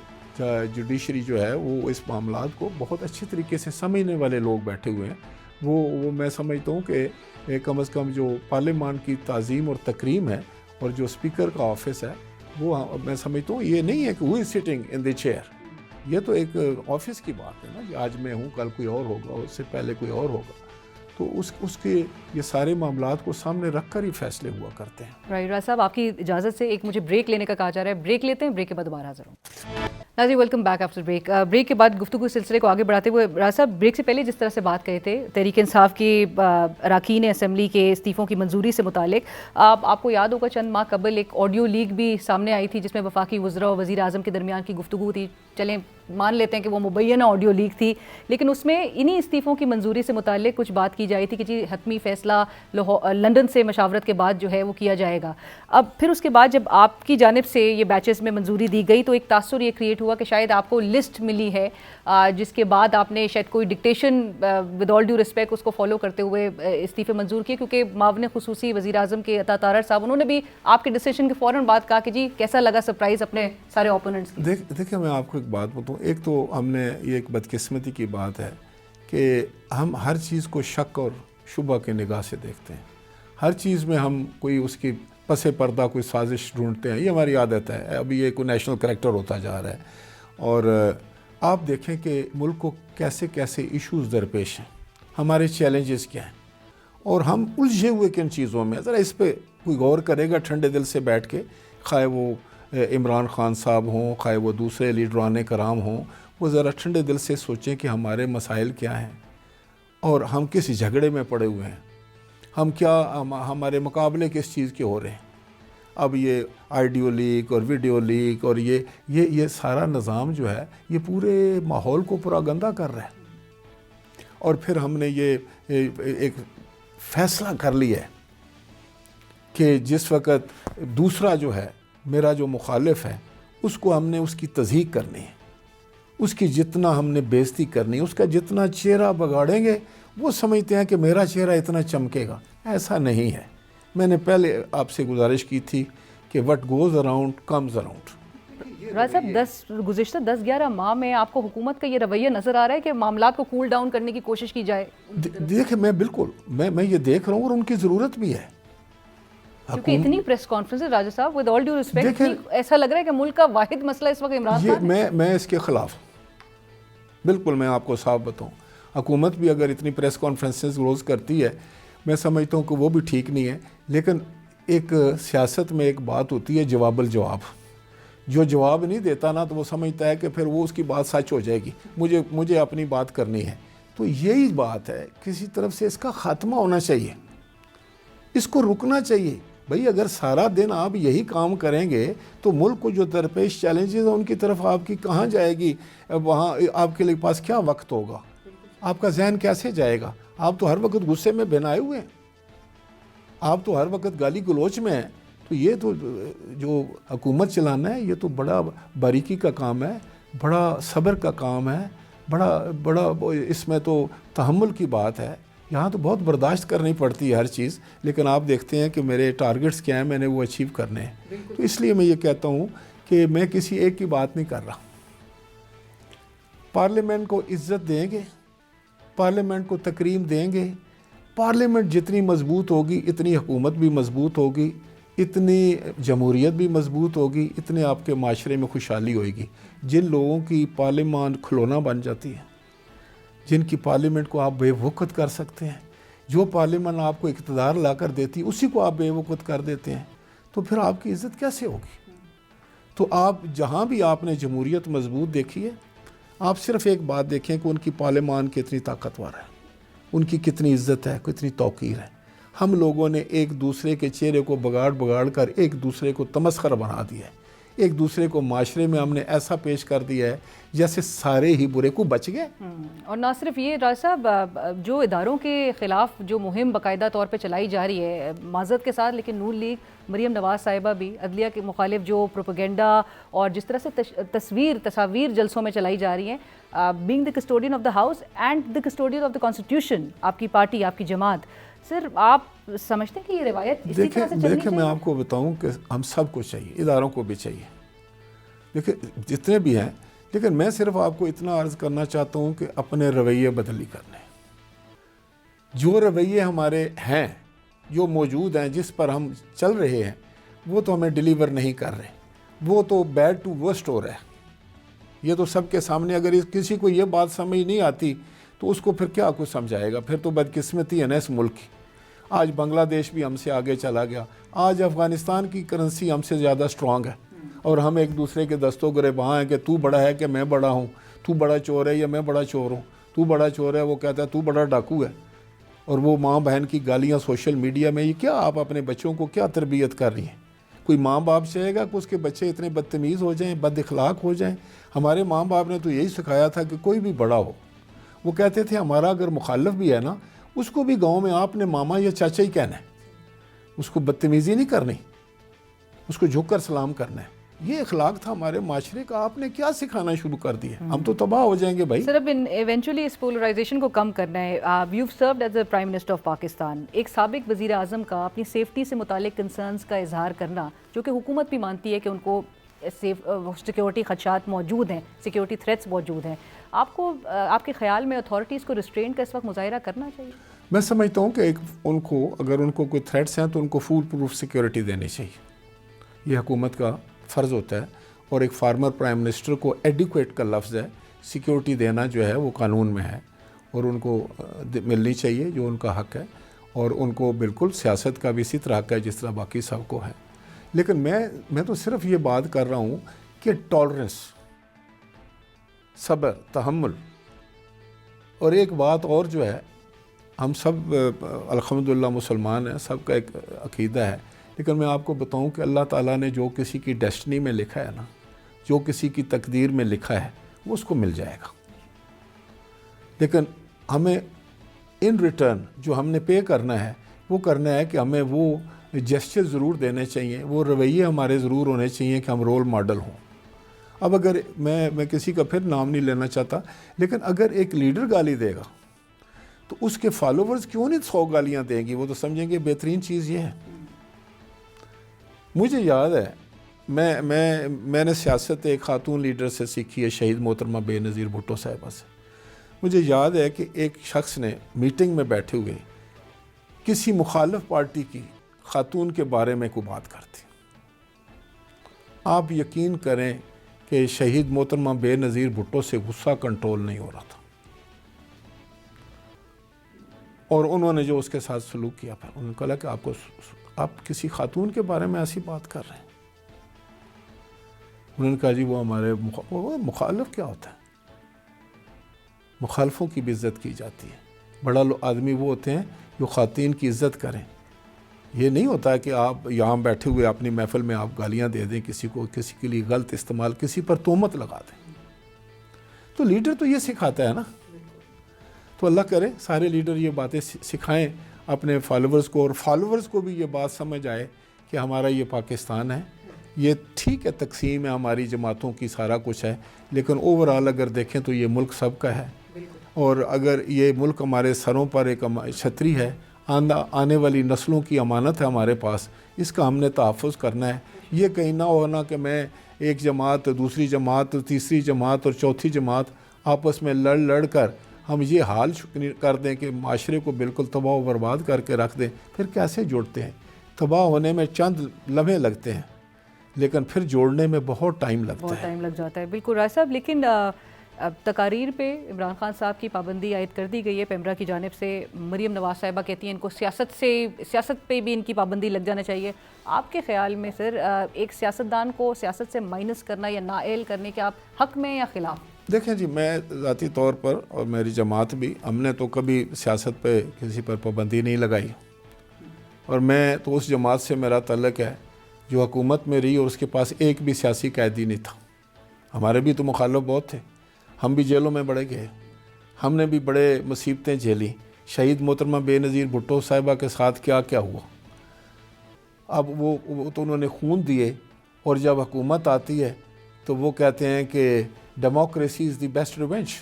Speaker 2: جوڈیشری جو ہے وہ اس معاملات کو بہت اچھے طریقے سے سمجھنے والے لوگ بیٹھے ہوئے ہیں. وہ میں سمجھتا ہوں کہ کم از کم جو پارلیمان کی تعظیم اور تکریم ہے, اور جو اسپیکر کا آفس ہے, وہ میں سمجھتا ہوں یہ نہیں ہے کہ who is sitting in the chair, یہ تو ایک آفس کی بات ہے نا کہ آج میں ہوں کل کوئی اور ہوگا، اس سے پہلے کوئی اور ہوگا، تو اس کے یہ سارے معاملات کو سامنے رکھ کر ہی فیصلے ہوا کرتے ہیں۔
Speaker 1: رائٹ راز صاحب، آپ کی اجازت سے ایک مجھے بریک لینے کا کہا جا رہا ہے، بریک لیتے ہیں، بریک کے بعد دوبارہ حاضر ہوں۔ ناظرین welcome back after break. Break کے بعد گفتگو سلسلے کو آگے بڑھاتے ہوئے راز صاحب، بریک سے پہلے جس طرح سے بات کہے تھے تحریک انصاف کے اراکین اسمبلی کے استعفوں کی منظوری سے متعلق، آپ کو یاد ہوگا چند ماہ قبل ایک آڈیو لیک بھی سامنے آئی تھی جس میں وفاقی وزراء اور وزیر اعظم کے درمیان کی گفتگو تھی۔ چلیں مان لیتے ہیں کہ وہ مبینہ آڈیو لیک تھی، لیکن اس میں انہی استعفوں کی منظوری سے متعلق کچھ بات کی جائی تھی کہ جی حتمی فیصلہ لندن سے مشاورت کے بعد جو ہے وہ کیا جائے گا۔ اب پھر اس کے بعد جب آپ کی جانب سے یہ بیچز میں منظوری دی گئی تو ایک تاثر یہ کریٹ ہوا کہ شاید آپ کو لسٹ ملی ہے جس کے بعد آپ نے شاید کوئی dictation with all due respect اس کو فالو کرتے ہوئے استعفے منظور کیے، کیونکہ معاون خصوصی وزیر اعظم کے عطا تارڑ صاحب انہوں نے بھی آپ کے ڈیسیشن کے فوراً بعد کہا کہ جی کیسا لگا سرپرائز اپنے سارے اوپوننٹس کی۔
Speaker 2: دیکھیں میں آپ کو ایک بات بتاؤں، ایک تو ہم نے یہ ایک بدقسمتی کی بات ہے کہ ہم ہر چیز کو شک اور شبہ کے نگاہ سے دیکھتے ہیں، ہر چیز میں ہم کوئی اس کی پس پردہ کوئی سازش ڈھونڈتے ہیں، یہ ہماری عادت ہے، ابھی یہ کوئی نیشنل کریکٹر ہوتا جا رہا ہے۔ اور آپ دیکھیں کہ ملک کو کیسے کیسے ایشوز درپیش ہیں، ہمارے چیلنجز کیا ہیں، اور ہم الجھے ہوئے کن چیزوں میں، ذرا اس پہ کوئی غور کرے گا ٹھنڈے دل سے بیٹھ کے، خواہ وہ عمران خان صاحب ہوں، خواہ وہ دوسرے لیڈران کرام ہوں، وہ ذرا ٹھنڈے دل سے سوچیں کہ ہمارے مسائل کیا ہیں اور ہم کس جھگڑے میں پڑے ہوئے ہیں، ہمارے مقابلے کس چیز کے ہو رہے ہیں۔ اب یہ آڈیو لیک اور ویڈیو لیک اور یہ سارا نظام جو ہے یہ پورے ماحول کو پراگندہ کر رہا ہے، اور پھر ہم نے یہ ایک فیصلہ کر لیا ہے کہ جس وقت دوسرا جو ہے میرا جو مخالف ہے اس کو ہم نے اس کی تضحیق کرنی ہے، اس کی جتنا ہم نے بےزتی کرنی ہے، اس کا جتنا چہرہ بگاڑیں گے وہ سمجھتے ہیں کہ میرا چہرہ اتنا چمکے گا، ایسا نہیں ہے۔ میں نے پہلے آپ سے گزارش کی تھی کہ what goes around comes around.
Speaker 1: راز صاحب، گزشتہ 10-11 ماہ میں آپ کو حکومت کا یہ رویہ نظر آ رہا ہے کہ معاملات کو کول ڈاؤن کرنے کی کوشش کی جائے؟
Speaker 2: دیکھیں میں یہ دیکھ رہا ہوں اور ان کی ضرورت بھی ہے،
Speaker 1: کیونکہ اتنی پریس کانفرنس راجہ صاحب ود آل ڈیو ریسپیکٹ ایسا لگ رہا ہے کہ ملک کا واحد مسئلہ اس وقت عمران خان ہے۔
Speaker 2: میں اس کے خلاف ہوں، بالکل میں آپ کو صاف بتاؤں، حکومت بھی اگر اتنی پریس کانفرنسز روز کرتی ہے میں سمجھتا ہوں کہ وہ بھی ٹھیک نہیں ہے، لیکن ایک سیاست میں ایک بات ہوتی ہے جواب الجواب، جو جواب نہیں دیتا نا تو وہ سمجھتا ہے کہ پھر وہ اس کی بات سچ ہو جائے گی، مجھے اپنی بات کرنی ہے، تو یہی بات ہے، کسی طرف سے اس کا خاتمہ ہونا چاہیے، اس کو رکنا چاہیے۔ بھئی اگر سارا دن آپ یہی کام کریں گے تو ملک کو جو درپیش چیلنجز ہیں ان کی طرف آپ کی کہاں جائے گی، وہاں آپ کے لیے پاس کیا وقت ہوگا، آپ کا ذہن کیسے جائے گا؟ آپ تو ہر وقت غصے میں بہنائے ہوئے ہیں، آپ تو ہر وقت گالی گلوچ میں ہیں، تو یہ تو جو حکومت چلانا ہے یہ تو بڑا باریکی کا کام ہے، بڑا صبر کا کام ہے، بڑا اس میں تو تحمل کی بات ہے، یہاں تو بہت برداشت کرنی پڑتی ہے ہر چیز، لیکن آپ دیکھتے ہیں کہ میرے ٹارگٹس کیا ہیں، میں نے وہ اچیو کرنے ہیں، تو اس لیے میں یہ کہتا ہوں کہ میں کسی ایک کی بات نہیں کر رہا، پارلیمنٹ کو عزت دیں گے، پارلیمنٹ کو تکریم دیں گے، پارلیمنٹ جتنی مضبوط ہوگی اتنی حکومت بھی مضبوط ہوگی، اتنی جمہوریت بھی مضبوط ہوگی، اتنے آپ کے معاشرے میں خوشحالی ہوئے گی۔ جن لوگوں کی پارلیمان کھلونا بن جاتی ہے، جن کی پارلیمنٹ کو آپ بے وقت کر سکتے ہیں، جو پارلیمان آپ کو اقتدار لا کر دیتی اسی کو آپ بے وقت کر دیتے ہیں، تو پھر آپ کی عزت کیسے ہوگی؟ تو آپ جہاں بھی آپ نے جمہوریت مضبوط دیکھی ہے، آپ صرف ایک بات دیکھیں کہ ان کی پارلیمان کتنی طاقتور ہے، ان کی کتنی عزت ہے، کتنی توقیر ہے۔ ہم لوگوں نے ایک دوسرے کے چہرے کو بگاڑ کر ایک دوسرے کو تمسخر بنا دیا ہے، ایک دوسرے کو معاشرے میں ہم نے ایسا پیش کر دیا ہے جیسے سارے ہی برے کو بچ گئے۔
Speaker 1: اور نہ صرف یہ راج صاحب، جو اداروں کے خلاف جو مہم باقاعدہ طور پہ چلائی جا رہی ہے معذرت کے ساتھ، لیکن نون لیگ مریم نواز صاحبہ بھی عدلیہ کے مخالف جو پروپیگنڈا اور جس طرح سے تصاویر جلسوں میں چلائی جا رہی ہیں، being the custodian of the house and the custodian of the constitution, آپ کی پارٹی، آپ کی جماعت، سر آپ سمجھتے ہیں کہ یہ روایت اسی طرح سے چلنی چاہیے؟
Speaker 2: دیکھیں میں آپ کو بتاؤں کہ ہم سب کو چاہیے، اداروں کو بھی چاہیے، دیکھیں جتنے بھی ہیں، لیکن میں صرف آپ کو اتنا عرض کرنا چاہتا ہوں کہ اپنے رویے بدلی کرنے، جو رویے ہمارے ہیں، جو موجود ہیں، جس پر ہم چل رہے ہیں، وہ تو ہمیں ڈیلیور نہیں کر رہے، وہ تو بیڈ ٹو ورسٹ ہو رہا ہے، یہ تو سب کے سامنے، اگر کسی کو یہ بات سمجھ نہیں آتی تو اس کو پھر کیا کچھ سمجھائے گا؟ پھر تو بدقسمتی ہے نا اس ملک کی۔ آج بنگلہ دیش بھی ہم سے آگے چلا گیا، آج افغانستان کی کرنسی ہم سے زیادہ سٹرونگ ہے، اور ہم ایک دوسرے کے دستوں گریباں ہیں کہ تو بڑا ہے کہ میں بڑا ہوں، تو بڑا چور ہے یا میں بڑا چور ہوں، تو بڑا چور ہے، وہ کہتا ہے تو بڑا ڈاکو ہے، اور وہ ماں بہن کی گالیاں سوشل میڈیا میں۔ یہ کیا آپ اپنے بچوں کو کیا تربیت کر رہی ہیں؟ کوئی ماں باپ چاہے گا کہ اس کے بچے اتنے بدتمیز ہو جائیں، بد اخلاق ہو جائیں؟ ہمارے ماں باپ نے تو یہی سکھایا تھا کہ کوئی بھی بڑا ہو، وہ کہتے تھے ہمارا اگر مخالف بھی ہے نا، اس کو بھی گاؤں میں آپ نے ماما یا چاچا ہی کہنا ہے، اس کو بدتمیزی نہیں کرنی، اس کو جھک کر سلام کرنا ہے۔ یہ اخلاق تھا ہمارے معاشرے کا، آپ نے کیا سکھانا شروع کر دیا؟ ہم تو تباہ ہو جائیں گے بھائی۔
Speaker 1: سر اب ایونچولی اس پولرائزیشن کو کم کرنا ہے۔ You served as a prime minister of Pakistan, ایک سابق وزیر اعظم کا اپنی سیفٹی سے متعلق کنسرنز کا اظہار کرنا، جو کہ حکومت بھی مانتی ہے کہ ان کو سیکیورٹی خدشات موجود ہیں، سیکیورٹی تھریٹس موجود ہیں، آپ کے خیال میں اتھارٹیز کو ریسٹرین کا اس وقت مظاہرہ کرنا چاہیے؟
Speaker 2: میں سمجھتا ہوں کہ اگر ان کو کوئی تھریٹس ہیں تو ان کو فول پروف سیکیورٹی دینی چاہیے، یہ حکومت کا فرض ہوتا ہے، اور ایک فارمر پرائم منسٹر کو ایڈیکویٹ کا لفظ ہے، سیکیورٹی دینا جو ہے وہ قانون میں ہے، اور ان کو ملنی چاہیے جو ان کا حق ہے، اور ان کو بالکل سیاست کا بھی اسی طرح حق ہے جس طرح باقی سب کو ہے۔ لیکن میں تو صرف یہ بات کر رہا ہوں کہ ٹالرنس، صبر، تحمل، اور ایک بات اور جو ہے، ہم سب الحمدللہ مسلمان ہیں، سب کا ایک عقیدہ ہے، لیکن میں آپ کو بتاؤں کہ اللہ تعالیٰ نے جو کسی کی ڈیسٹنی میں لکھا ہے نا، جو کسی کی تقدیر میں لکھا ہے وہ اس کو مل جائے گا، لیکن ہمیں ان ریٹرن جو ہم نے پے کرنا ہے وہ کرنا ہے کہ ہمیں وہ جیسچر ضرور دینے چاہیے، وہ رویے ہمارے ضرور ہونے چاہیے کہ ہم رول ماڈل ہوں۔ اب اگر میں کسی کا پھر نام نہیں لینا چاہتا، لیکن اگر ایک لیڈر گالی دے گا تو اس کے فالوورز کیوں نہیں 100 گالیاں دیں گی؟ وہ تو سمجھیں گے بہترین چیز یہ ہے۔ مجھے یاد ہے میں نے سیاست ایک خاتون لیڈر سے سیکھی ہے، شہید محترمہ بے نظیر بھٹو صاحبہ سے۔ مجھے یاد ہے کہ ایک شخص نے میٹنگ میں بیٹھے ہوئے کسی مخالف پارٹی کی خاتون کے بارے میں کوئی بات کرتی، آپ یقین کریں کہ شہید محترمہ بے نظیر بھٹو سے غصہ کنٹرول نہیں ہو رہا تھا، اور انہوں نے جو اس کے ساتھ سلوک کیا، پھر انہوں نے کہا کہ آپ کسی خاتون کے بارے میں ایسی بات کر رہے ہیں۔ انہوں نے کہا جی وہ ہمارے مخالف کیا ہوتا ہے؟ مخالفوں کی بھی عزت کی جاتی ہے، بڑا آدمی وہ ہوتے ہیں جو خواتین کی عزت کریں۔ یہ نہیں ہوتا کہ آپ یہاں بیٹھے ہوئے اپنی محفل میں آپ گالیاں دے دیں کسی کو، کسی کے لیے غلط استعمال، کسی پر تہمت لگا دیں۔ تو لیڈر تو یہ سکھاتا ہے نا، تو اللہ کرے سارے لیڈر یہ باتیں سکھائیں اپنے فالوورز کو، اور فالوورز کو بھی یہ بات سمجھ آئے کہ ہمارا یہ پاکستان ہے، یہ ٹھیک ہے تقسیم ہے ہماری جماعتوں کی، سارا کچھ ہے، لیکن اوورآل اگر دیکھیں تو یہ ملک سب کا ہے، اور اگر یہ ملک ہمارے سروں پر ایک چھتری ہے، آنے والی نسلوں کی امانت ہے ہمارے پاس، اس کا ہم نے تحفظ کرنا ہے۔ یہ کہیں نہ ہونا کہ میں ایک جماعت، دوسری جماعت، تیسری جماعت اور چوتھی جماعت آپس میں لڑ کر ہم یہ حال کر دیں کہ معاشرے کو بالکل تباہ و برباد کر کے رکھ دیں، پھر کیسے جوڑتے ہیں؟ تباہ ہونے میں چند لمحے لگتے ہیں، لیکن پھر جوڑنے میں بہت ٹائم لگتا ہے،
Speaker 1: بہت ٹائم لگ جاتا ہے۔ بالکل رائے صاحب، لیکن تقاریر پہ عمران خان صاحب کی پابندی عائد کر دی گئی ہے پیمرا کی جانب سے۔ مریم نواز صاحبہ کہتی ہیں ان کو سیاست پہ بھی ان کی پابندی لگ جانا چاہیے۔ آپ کے خیال میں سر ایک سیاستدان کو سیاست سے مائنس کرنا یا نااہل کرنے کے آپ حق میں یا خلاف؟
Speaker 2: دیکھیں جی، میں ذاتی طور پر اور میری جماعت بھی، ہم نے تو کبھی سیاست پہ کسی پر پابندی نہیں لگائی، اور میں تو اس جماعت سے میرا تعلق ہے جو حکومت میں رہی اور اس کے پاس ایک بھی سیاسی قیدی نہیں تھا۔ ہمارے بھی تو مخالف بہت تھے، ہم بھی جیلوں میں بڑے گئے، ہم نے بھی بڑے مصیبتیں جھیلی۔ شہید محترمہ بے نظیر بھٹو صاحبہ کے ساتھ کیا ہوا، اب وہ تو انہوں نے خون دیے، اور جب حکومت آتی ہے تو وہ کہتے ہیں کہ democracy is the best revenge.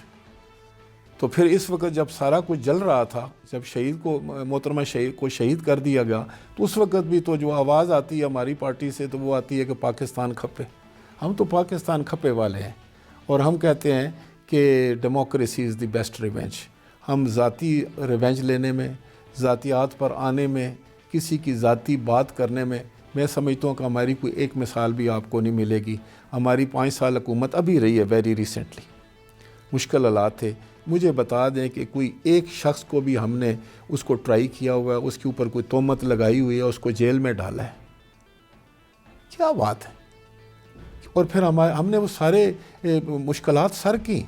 Speaker 2: تو پھر اس وقت جب سارا کچھ جل رہا تھا، جب محترمہ شہید کو شہید کر دیا گیا، تو اس وقت بھی تو جو آواز آتی ہے ہماری پارٹی سے تو وہ آتی ہے کہ پاکستان کھپے۔ ہم تو پاکستان کھپے والے ہیں، اور ہم کہتے ہیں کہ democracy is the best revenge. ہم ذاتی ریونج لینے میں، ذاتیات پر آنے میں، کسی کی ذاتی بات کرنے میں میں سمجھتا ہوں کہ ہماری کوئی ایک مثال بھی آپ کو نہیں ملے گی. ہماری 5 سال حکومت ابھی رہی ہے ویری ریسنٹلی, مشکل حالات تھے. مجھے بتا دیں کہ کوئی ایک شخص کو بھی ہم نے اس کو ٹرائی کیا ہوا ہے, اس کے اوپر کوئی تہمت لگائی ہوئی ہے, اس کو جیل میں ڈالا ہے؟ کیا بات ہے. اور پھر ہم نے وہ سارے مشکلات سر کی,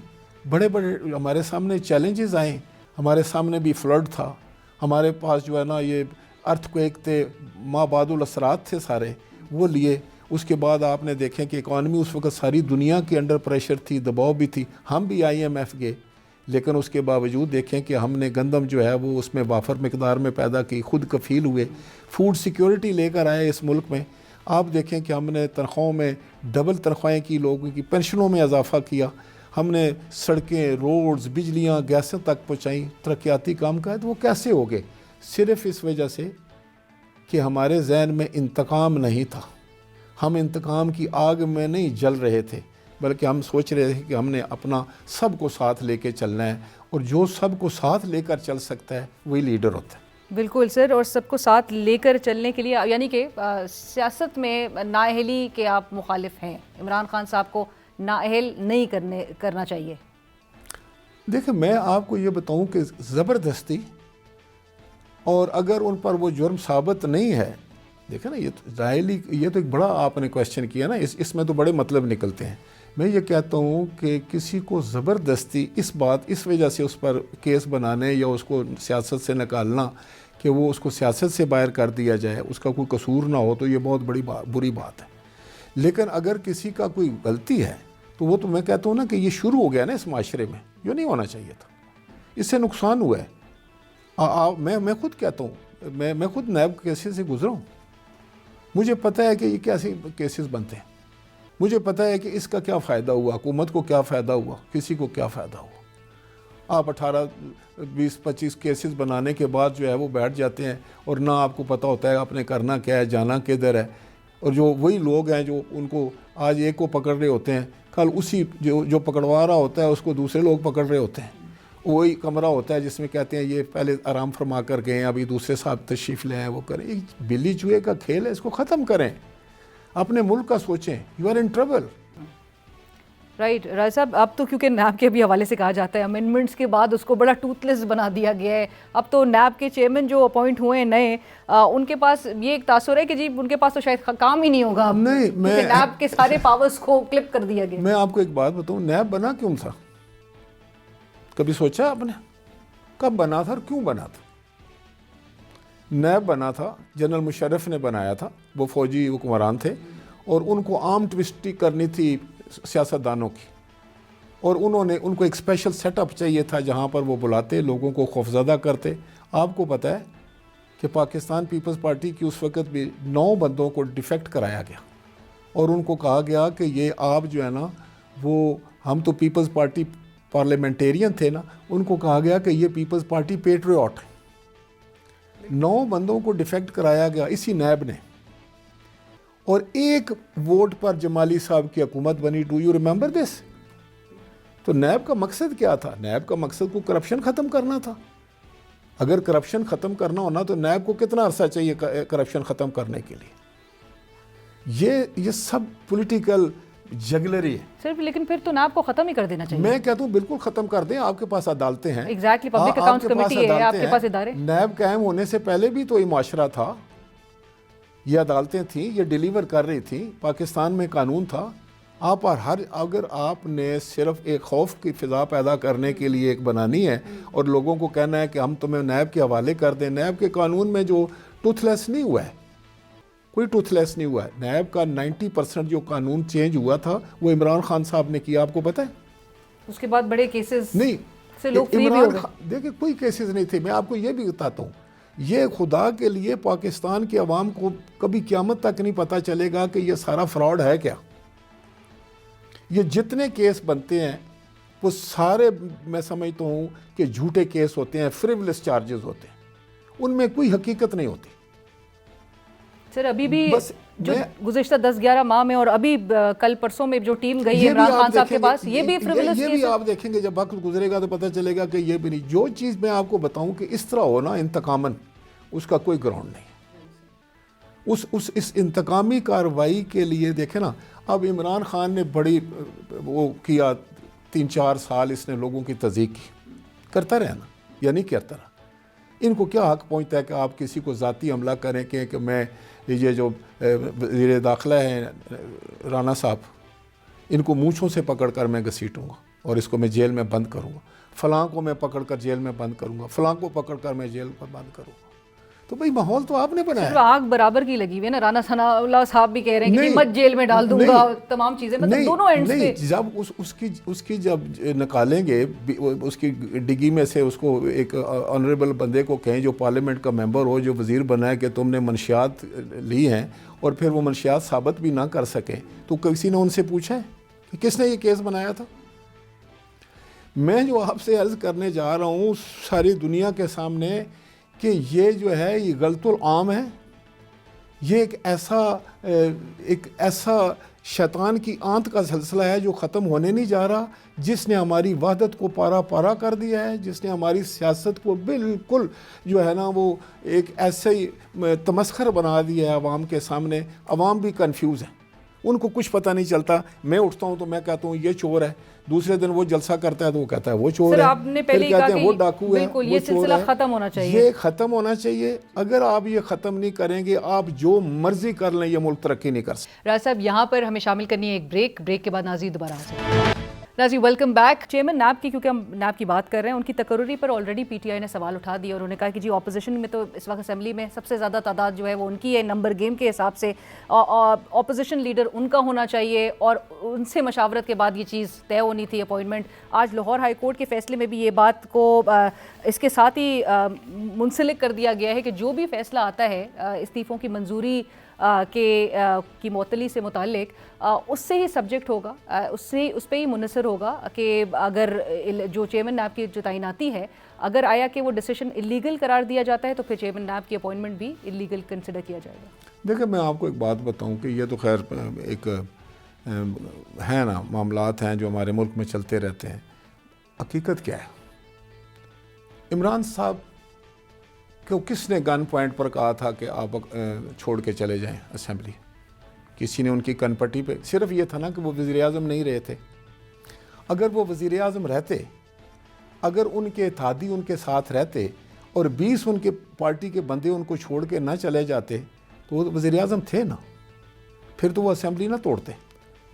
Speaker 2: بڑے بڑے ہمارے سامنے چیلنجز آئے. ہمارے سامنے بھی فلڈ تھا, ہمارے پاس جو ہے نا یہ ارتھ کویک تھے, ما بعد الاثرات تھے سارے, وہ لیے. اس کے بعد آپ نے دیکھیں کہ اکانومی اس وقت ساری دنیا کے انڈر پریشر تھی, دباؤ بھی تھی. ہم بھی IMF گئے, لیکن اس کے باوجود دیکھیں کہ ہم نے گندم جو ہے وہ اس میں وافر مقدار میں پیدا کی, خود کفیل ہوئے, فوڈ سیکیورٹی لے کر آئے اس ملک میں. آپ دیکھیں کہ ہم نے تنخواہوں میں ڈبل تنخواہیں کی, لوگوں کی پینشنوں میں اضافہ کیا, ہم نے سڑکیں, روڈز, بجلیاں, گیسیں تک پہنچائیں, ترقیاتی کام کا ہے. تو وہ کیسے ہو گئے؟ صرف اس وجہ سے کہ ہمارے ذہن میں انتقام نہیں تھا. ہم انتقام کی آگ میں نہیں جل رہے تھے, بلکہ ہم سوچ رہے تھے کہ ہم نے اپنا سب کو ساتھ لے کے چلنا ہے, اور جو سب کو ساتھ لے کر چل سکتا ہے وہی لیڈر ہوتا ہے.
Speaker 1: بالکل سر, اور سب کو ساتھ لے کر چلنے کے لیے یعنی کہ سیاست میں نااہلی کے آپ مخالف ہیں. عمران خان صاحب کو نااہل نہیں کرنا چاہیے.
Speaker 2: دیکھیں میں آپ کو یہ بتاؤں کہ زبردستی, اور اگر ان پر وہ جرم ثابت نہیں ہے, دیکھیں نا یہ تو ایک بڑا آپ نے کویشچن کیا نا, اس میں تو بڑے مطلب نکلتے ہیں. میں یہ کہتا ہوں کہ کسی کو زبردستی اس وجہ سے اس پر کیس بنانے یا اس کو سیاست سے نکالنا کہ وہ اس کو سیاست سے باہر کر دیا جائے, اس کا کوئی قصور نہ ہو, تو یہ بہت بری بات ہے. لیکن اگر کسی کا کوئی غلطی ہے تو وہ تو میں کہتا ہوں نا کہ یہ شروع ہو گیا نا اس معاشرے میں, جو نہیں ہونا چاہیے تھا, اس سے نقصان ہوا ہے. میں خود کہتا ہوں, میں خود نیب کیسز سے گزرا ہوں. مجھے پتہ ہے کہ یہ کیسے کیسز بنتے ہیں, مجھے پتہ ہے کہ اس کا کیا فائدہ ہوا, حکومت کو کیا فائدہ ہوا, کسی کو کیا فائدہ ہوا. آپ 18 20 25 کیسز بنانے کے بعد جو ہے وہ بیٹھ جاتے ہیں, اور نہ آپ کو پتہ ہوتا ہے آپ نے کرنا کیا ہے, جانا کدھر ہے. اور جو وہی لوگ ہیں جو ان کو آج ایک کو پکڑ رہے ہوتے ہیں, کل اسی جو پکڑوا رہا ہوتا ہے اس کو دوسرے لوگ پکڑ رہے ہوتے ہیں. وہی کمرہ ہوتا ہے جس میں کہتے ہیں یہ پہلے آرام فرما کر گئے ہیں, ابھی دوسرے صاحب تشریف لے آئے, وہ کریں. بلی چوہے کا کھیل ہے, اس کو ختم کریں, اپنے ملک کا سوچیں. You are in trouble.
Speaker 1: Right Raj صاحب, اب تو کیونکہ نیب کے بھی حوالے سے کہا جاتا ہے امینڈمنٹس کے بعد اس کو بڑا ٹوتھ لیس بنا دیا گیا ہے. اب تو نیب کے چیئرمین جو اپوائنٹ ہوئے ہیں نئے, ان کے پاس یہ ایک تاثر ہے کہ جی ان کے پاس تو شاید کام ہی نہیں ہوگا, کیونکہ نیب کے سارے پاورز کو کلپ کر دیا گیا.
Speaker 2: میں آپ کو ایک بات بتاؤں, نیب بنا کیوں تھا؟ کبھی سوچا آپ نے کب بنا تھا اور کیوں بنا تھا؟ نیب بنا تھا, جنرل مشرف نے بنایا تھا, وہ فوجی حکمران تھے, اور ان کو عام ٹوسٹی کرنی تھی سیاستدانوں کی, اور ان کو ایک اسپیشل سیٹ اپ چاہیے تھا جہاں پر وہ بلاتے, لوگوں کو خوفزدہ کرتے. آپ کو پتہ ہے کہ پاکستان پیپلز پارٹی کی اس وقت بھی 9 بندوں کو ڈیفیکٹ کرایا گیا, اور ان کو کہا گیا کہ یہ آپ جو ہے نا وہ, ہم تو پیپلز پارٹی پارلیمنٹیرین تھے نا, ان کو کہا گیا کہ یہ پیپلز پارٹی پیٹریوٹ ہے. 9 بندوں کو ڈیفیکٹ کرایا گیا اسی نیب نے, اور 1 ووٹ پر جمالی صاحب کی حکومت بنی. Do you remember this? تو نیب کا مقصد کیا تھا؟ نیب کا مقصد کو کرپشن ختم کرنا تھا. اگر کرپشن ختم کرنا ہونا تو نیب کو کتنا عرصہ چاہیے کرپشن ختم کرنے کے لیے؟ یہ سب پولیٹیکل جگلری ہے
Speaker 1: سر. لیکن پھر تو نیب کو ختم ہی کر دینا چاہیے.
Speaker 2: میں کہتا ہوں بالکل ختم کر دیں. آپ کے پاس عدالتیں ہیں,
Speaker 1: ایگزیکٹلی, پبلک اکاؤنٹس کمیٹی ہے, آپ کے پاس ادارے.
Speaker 2: نیب قائم ہونے سے پہلے بھی تو یہ معاشرہ تھا, یہ عدالتیں تھیں, یہ ڈیلیور کر رہی تھیں, پاکستان میں قانون تھا. اگر آپ نے صرف ایک خوف کی فضا پیدا کرنے کے لیے ایک بنانی ہے اور لوگوں کو کہنا ہے کہ ہم تمہیں نیب کے حوالے کر دیں, نیب کے قانون میں جو ٹوتھ لیس نہیں ہوا ہے, کوئی ٹوتھ لیس نہیں ہوا ہے. نیب کا 90% جو قانون چینج ہوا تھا وہ عمران خان صاحب نے کیا, آپ کو پتہ ہے.
Speaker 1: اس کے بعد بڑے کیسز
Speaker 2: نہیں,
Speaker 1: سے لوگ فری بھی ہو گئے.
Speaker 2: دیکھیں کوئی کیسز نہیں تھے. میں آپ کو یہ بھی بتاتا ہوں, یہ خدا کے لیے پاکستان کے عوام کو کبھی قیامت تک نہیں پتہ چلے گا کہ یہ سارا فراڈ ہے کیا. یہ جتنے کیس بنتے ہیں وہ سارے میں سمجھتا ہوں کہ جھوٹے کیس ہوتے ہیں, فریولس چارجز ہوتے ہیں, ان میں کوئی حقیقت نہیں ہوتی.
Speaker 1: سر ابھی بھی جو گزشتہ 10-11 ماہ میں اور ابھی کل پرسوں میں جو ٹیم گئی ہے عمران خان صاحب کے پاس, یہ بھی فریولس
Speaker 2: یہ بھی آپ دیکھیں گے جب وقت گزرے گا تو پتہ چلے گا کہ یہ بھی نہیں. جو چیز میں آپ کو بتاؤں کہ اس طرح ہو نا انتقاماً, اس کا کوئی گراؤنڈ نہیں. اس انتقامی کارروائی کے لیے دیکھیں نا، اب عمران خان نے بڑی وہ کیا 3-4 سال اس نے لوگوں کی تضییق کی، کرتا رہا نا یا نہیں کرتا رہا؟ ان کو کیا حق پہنچتا ہے کہ آپ کسی کو ذاتی حملہ کریں کہ میں یہ جو وزیر داخلہ ہیں رانا صاحب، ان کو مونچھوں سے پکڑ کر میں گھسیٹوں گا اور اس کو میں جیل میں بند کروں گا، فلاں کو میں پکڑ کر جیل میں بند کروں گا، فلاں کو پکڑ کر میں جیل پر بند کروں گا؟ تو بھئی ماحول تو آپ نے بنایا ہے۔
Speaker 1: آگ برابر کی لگی ہوئی ہے نا، رانا ثناء اللہ صاحب بھی کہہ رہے ہیں کہ مت جیل میں ڈال دوں گا، تمام چیزیں مطلب دونوں اینڈز پہ۔
Speaker 2: جب اس کی جب نکالیں گے اس کی ڈگی میں سے، اس کو ایک آنریبل بندے کو کہیں جو پارلیمنٹ کا ممبر ہو، جو وزیر بنا ہے، کہ تم نے منشیات لی ہیں اور پھر وہ منشیات ثابت بھی نہ کر سکے، تو کسی نے ان سے پوچھا ہے کہ کس نے یہ کیس بنایا تھا؟ میں جو آپ سے عرض کرنے جا رہا ہوں ساری دنیا کے سامنے کہ یہ جو ہے یہ غلط العام ہے، یہ ایک ایسا شیطان کی آنت کا سلسلہ ہے جو ختم ہونے نہیں جا رہا، جس نے ہماری وحدت کو پارا پارا کر دیا ہے، جس نے ہماری سیاست کو بالکل جو ہے نا وہ ایک ایسے ہی تمسخر بنا دیا ہے عوام کے سامنے۔ عوام بھی کنفیوز ہے، ان کو کچھ پتہ نہیں چلتا۔ میں اٹھتا ہوں تو میں کہتا ہوں یہ چور ہے، دوسرے دن وہ جلسہ کرتا ہے تو وہ کہتا ہے وہ چور ہے،
Speaker 1: سر آپ نے پہلے ہی کہا کہ
Speaker 2: وہ ڈاکو ہے،
Speaker 1: بالکل یہ سلسلہ ختم ہونا چاہیے،
Speaker 2: یہ ختم ہونا چاہیے۔ اگر آپ یہ ختم نہیں کریں گے، آپ جو مرضی کر لیں، یہ ملک ترقی نہیں کر سکتا۔
Speaker 1: راز صاحب یہاں پر ہمیں شامل کرنی ہے ایک بریک کے بعد ناظرین دوبارہ حاضر ہیں۔ ناظرین ویلکم بیک۔ چیئرمین نیب کی، کیونکہ ہم نیب کی بات کر رہے ہیں، ان کی تقرری پر آلریڈی پی ٹی آئی نے سوال اٹھا دیا اور انہوں نے کہا کہ جی اپوزیشن میں تو اس وقت اسمبلی میں سب سے زیادہ تعداد جو ہے وہ ان کی ہے، نمبر گیم کے حساب سے اپوزیشن لیڈر ان کا ہونا چاہیے اور ان سے مشاورت کے بعد یہ چیز طے ہونی تھی اپوائنٹمنٹ۔ آج لاہور ہائی کورٹ کے فیصلے میں بھی یہ بات کو اس کے ساتھ ہی منسلک کر دیا گیا ہے کہ جو بھی فیصلہ آتا ہے استعفوں کی منظوری کی معطلی سے متعلق، اس سے ہی سبجیکٹ ہوگا، اس پہ ہی منحصر ہوگا کہ اگر جو چیئرمین نیب کی جو تعیناتی ہے، اگر آیا کہ وہ ڈیسیشن اللیگل قرار دیا جاتا ہے تو پھر چیئرمین نیب کی اپوائنٹمنٹ بھی اللیگل کنسیڈر کیا جائے گا۔
Speaker 2: دیکھیں میں آپ کو ایک بات بتاؤں کہ یہ تو خیر ایک ہے نا، معاملات ہیں جو ہمارے ملک میں چلتے رہتے ہیں۔ حقیقت کیا ہے؟ عمران صاحب کہ کس نے گن پوائنٹ پر کہا تھا کہ آپ چھوڑ کے چلے جائیں اسمبلی؟ کسی نے ان کی کن پٹی پہ، صرف یہ تھا نا کہ وہ وزیر اعظم نہیں رہے تھے۔ اگر وہ وزیر اعظم رہتے، اگر ان کے اتحادی ان کے ساتھ رہتے اور 20 ان کے پارٹی کے بندے ان کو چھوڑ کے نہ چلے جاتے تو وہ وزیر اعظم تھے نا، پھر تو وہ اسمبلی نہ توڑتے،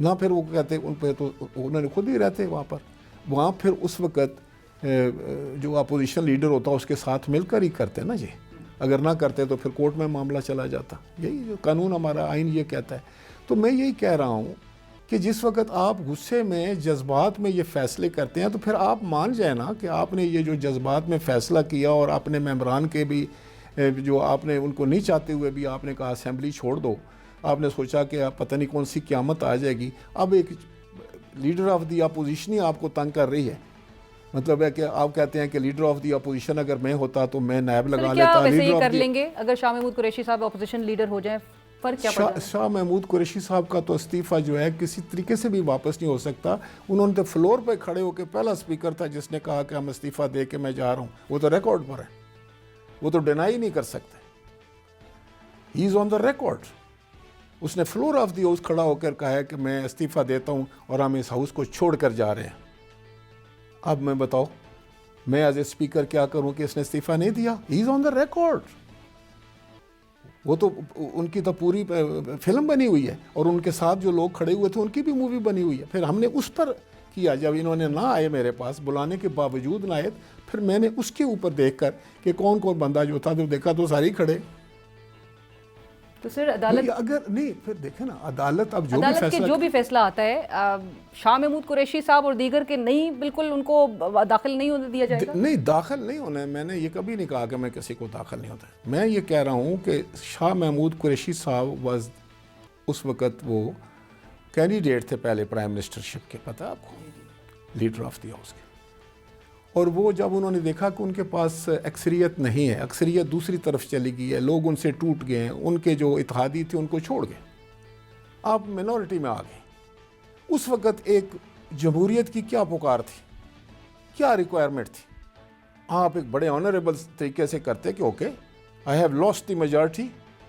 Speaker 2: نہ پھر وہ کہتے ان پہ، تو انہوں نے خود ہی رہتے وہاں پھر اس وقت جو اپوزیشن لیڈر ہوتا اس کے ساتھ مل کر ہی کرتے نا جی، اگر نہ کرتے تو پھر کورٹ میں معاملہ چلا جاتا۔ یہی جو قانون ہمارا آئین یہ کہتا ہے۔ تو میں یہی کہہ رہا ہوں کہ جس وقت آپ غصے میں جذبات میں یہ فیصلے کرتے ہیں تو پھر آپ مان جائیں نا کہ آپ نے یہ جو جذبات میں فیصلہ کیا اور اپنے ممبران کے بھی جو آپ نے ان کو نہیں چاہتے ہوئے بھی آپ نے کہا اسمبلی چھوڑ دو، آپ نے سوچا کہ پتہ نہیں کون سی قیامت آ جائے گی، اب ایک لیڈر آف دی اپوزیشن ہی آپ کو تنگ کر رہی ہے۔ مطلب ہے کہ آپ کہتے ہیں کہ لیڈر آف دی اپوزیشن اگر میں ہوتا تو میں نائب لگا لیتا۔
Speaker 1: ویسے یہ کر لیں گے اگر شاہ محمود قریشی صاحب اپوزیشن لیڈر ہو جائیں، فرق کیا پڑتا ہے؟
Speaker 2: شاہ محمود قریشی صاحب کا تو استعفیٰ جو ہے کسی طریقے سے بھی واپس نہیں ہو سکتا۔ انہوں نے تو فلور پہ کھڑے ہو کے، پہلا اسپیکر تھا جس نے کہا کہ ہم استعفیٰ دے کے میں جا رہا ہوں، وہ تو ریکارڈ پر ہے، وہ تو ڈینائی نہیں کر سکتے، ہی از آن دا ریکارڈ۔ اس نے فلور آف دی ہاؤس کھڑا ہو کر کہا ہے کہ میں استعفیٰ دیتا ہوں اور ہم اس ہاؤس کو چھوڑ کر جا رہے ہیں۔ اب میں بتاؤ میں ایز اے اسپیکر کیا کروں کہ اس نے استعفیٰ نہیں دیا؟ ہی از آن دا ریکارڈ۔ وہ تو ان کی تو پوری فلم بنی ہوئی ہے اور ان کے ساتھ جو لوگ کھڑے ہوئے تھے ان کی بھی مووی بنی ہوئی ہے۔ پھر ہم نے اس پر کیا، جب انہوں نے نہ آئے میرے پاس، بلانے کے باوجود نہ آئے، پھر میں نے اس کے اوپر دیکھ کر کہ کون کون بندہ جو تھا، جو دیکھا تو سارے کھڑے۔
Speaker 1: تو سر عدالت
Speaker 2: اگر نہیں، پھر دیکھیں نا عدالت اب
Speaker 1: جو بھی فیصلہ آتا ہے شاہ محمود قریشی صاحب اور دیگر کے نہیں، بالکل ان کو داخل نہیں ہونے دیا جائے گا؟
Speaker 2: نہیں، داخل نہیں ہونا ہے۔ میں نے یہ کبھی نہیں کہا کہ میں کسی کو داخل نہیں ہوتا۔ میں یہ کہہ رہا ہوں کہ شاہ محمود قریشی صاحب اس وقت وہ کینڈیڈیٹ تھے پہلے پرائم منسٹرشپ کے، پتہ آپ کو، لیڈر آف دی ہاؤس کے، اور وہ جب انہوں نے دیکھا کہ ان کے پاس اکثریت نہیں ہے، اکثریت دوسری طرف چلی گئی ہے، لوگ ان سے ٹوٹ گئے ہیں، ان کے جو اتحادی تھے ان کو چھوڑ گئے، آپ منورٹی میں آ گئے۔ اس وقت ایک جمہوریت کی کیا پکار تھی، کیا ریکوائرمنٹ تھی؟ آپ ایک بڑے آنریبل طریقے سے کرتے کہ okay I have lost the majority,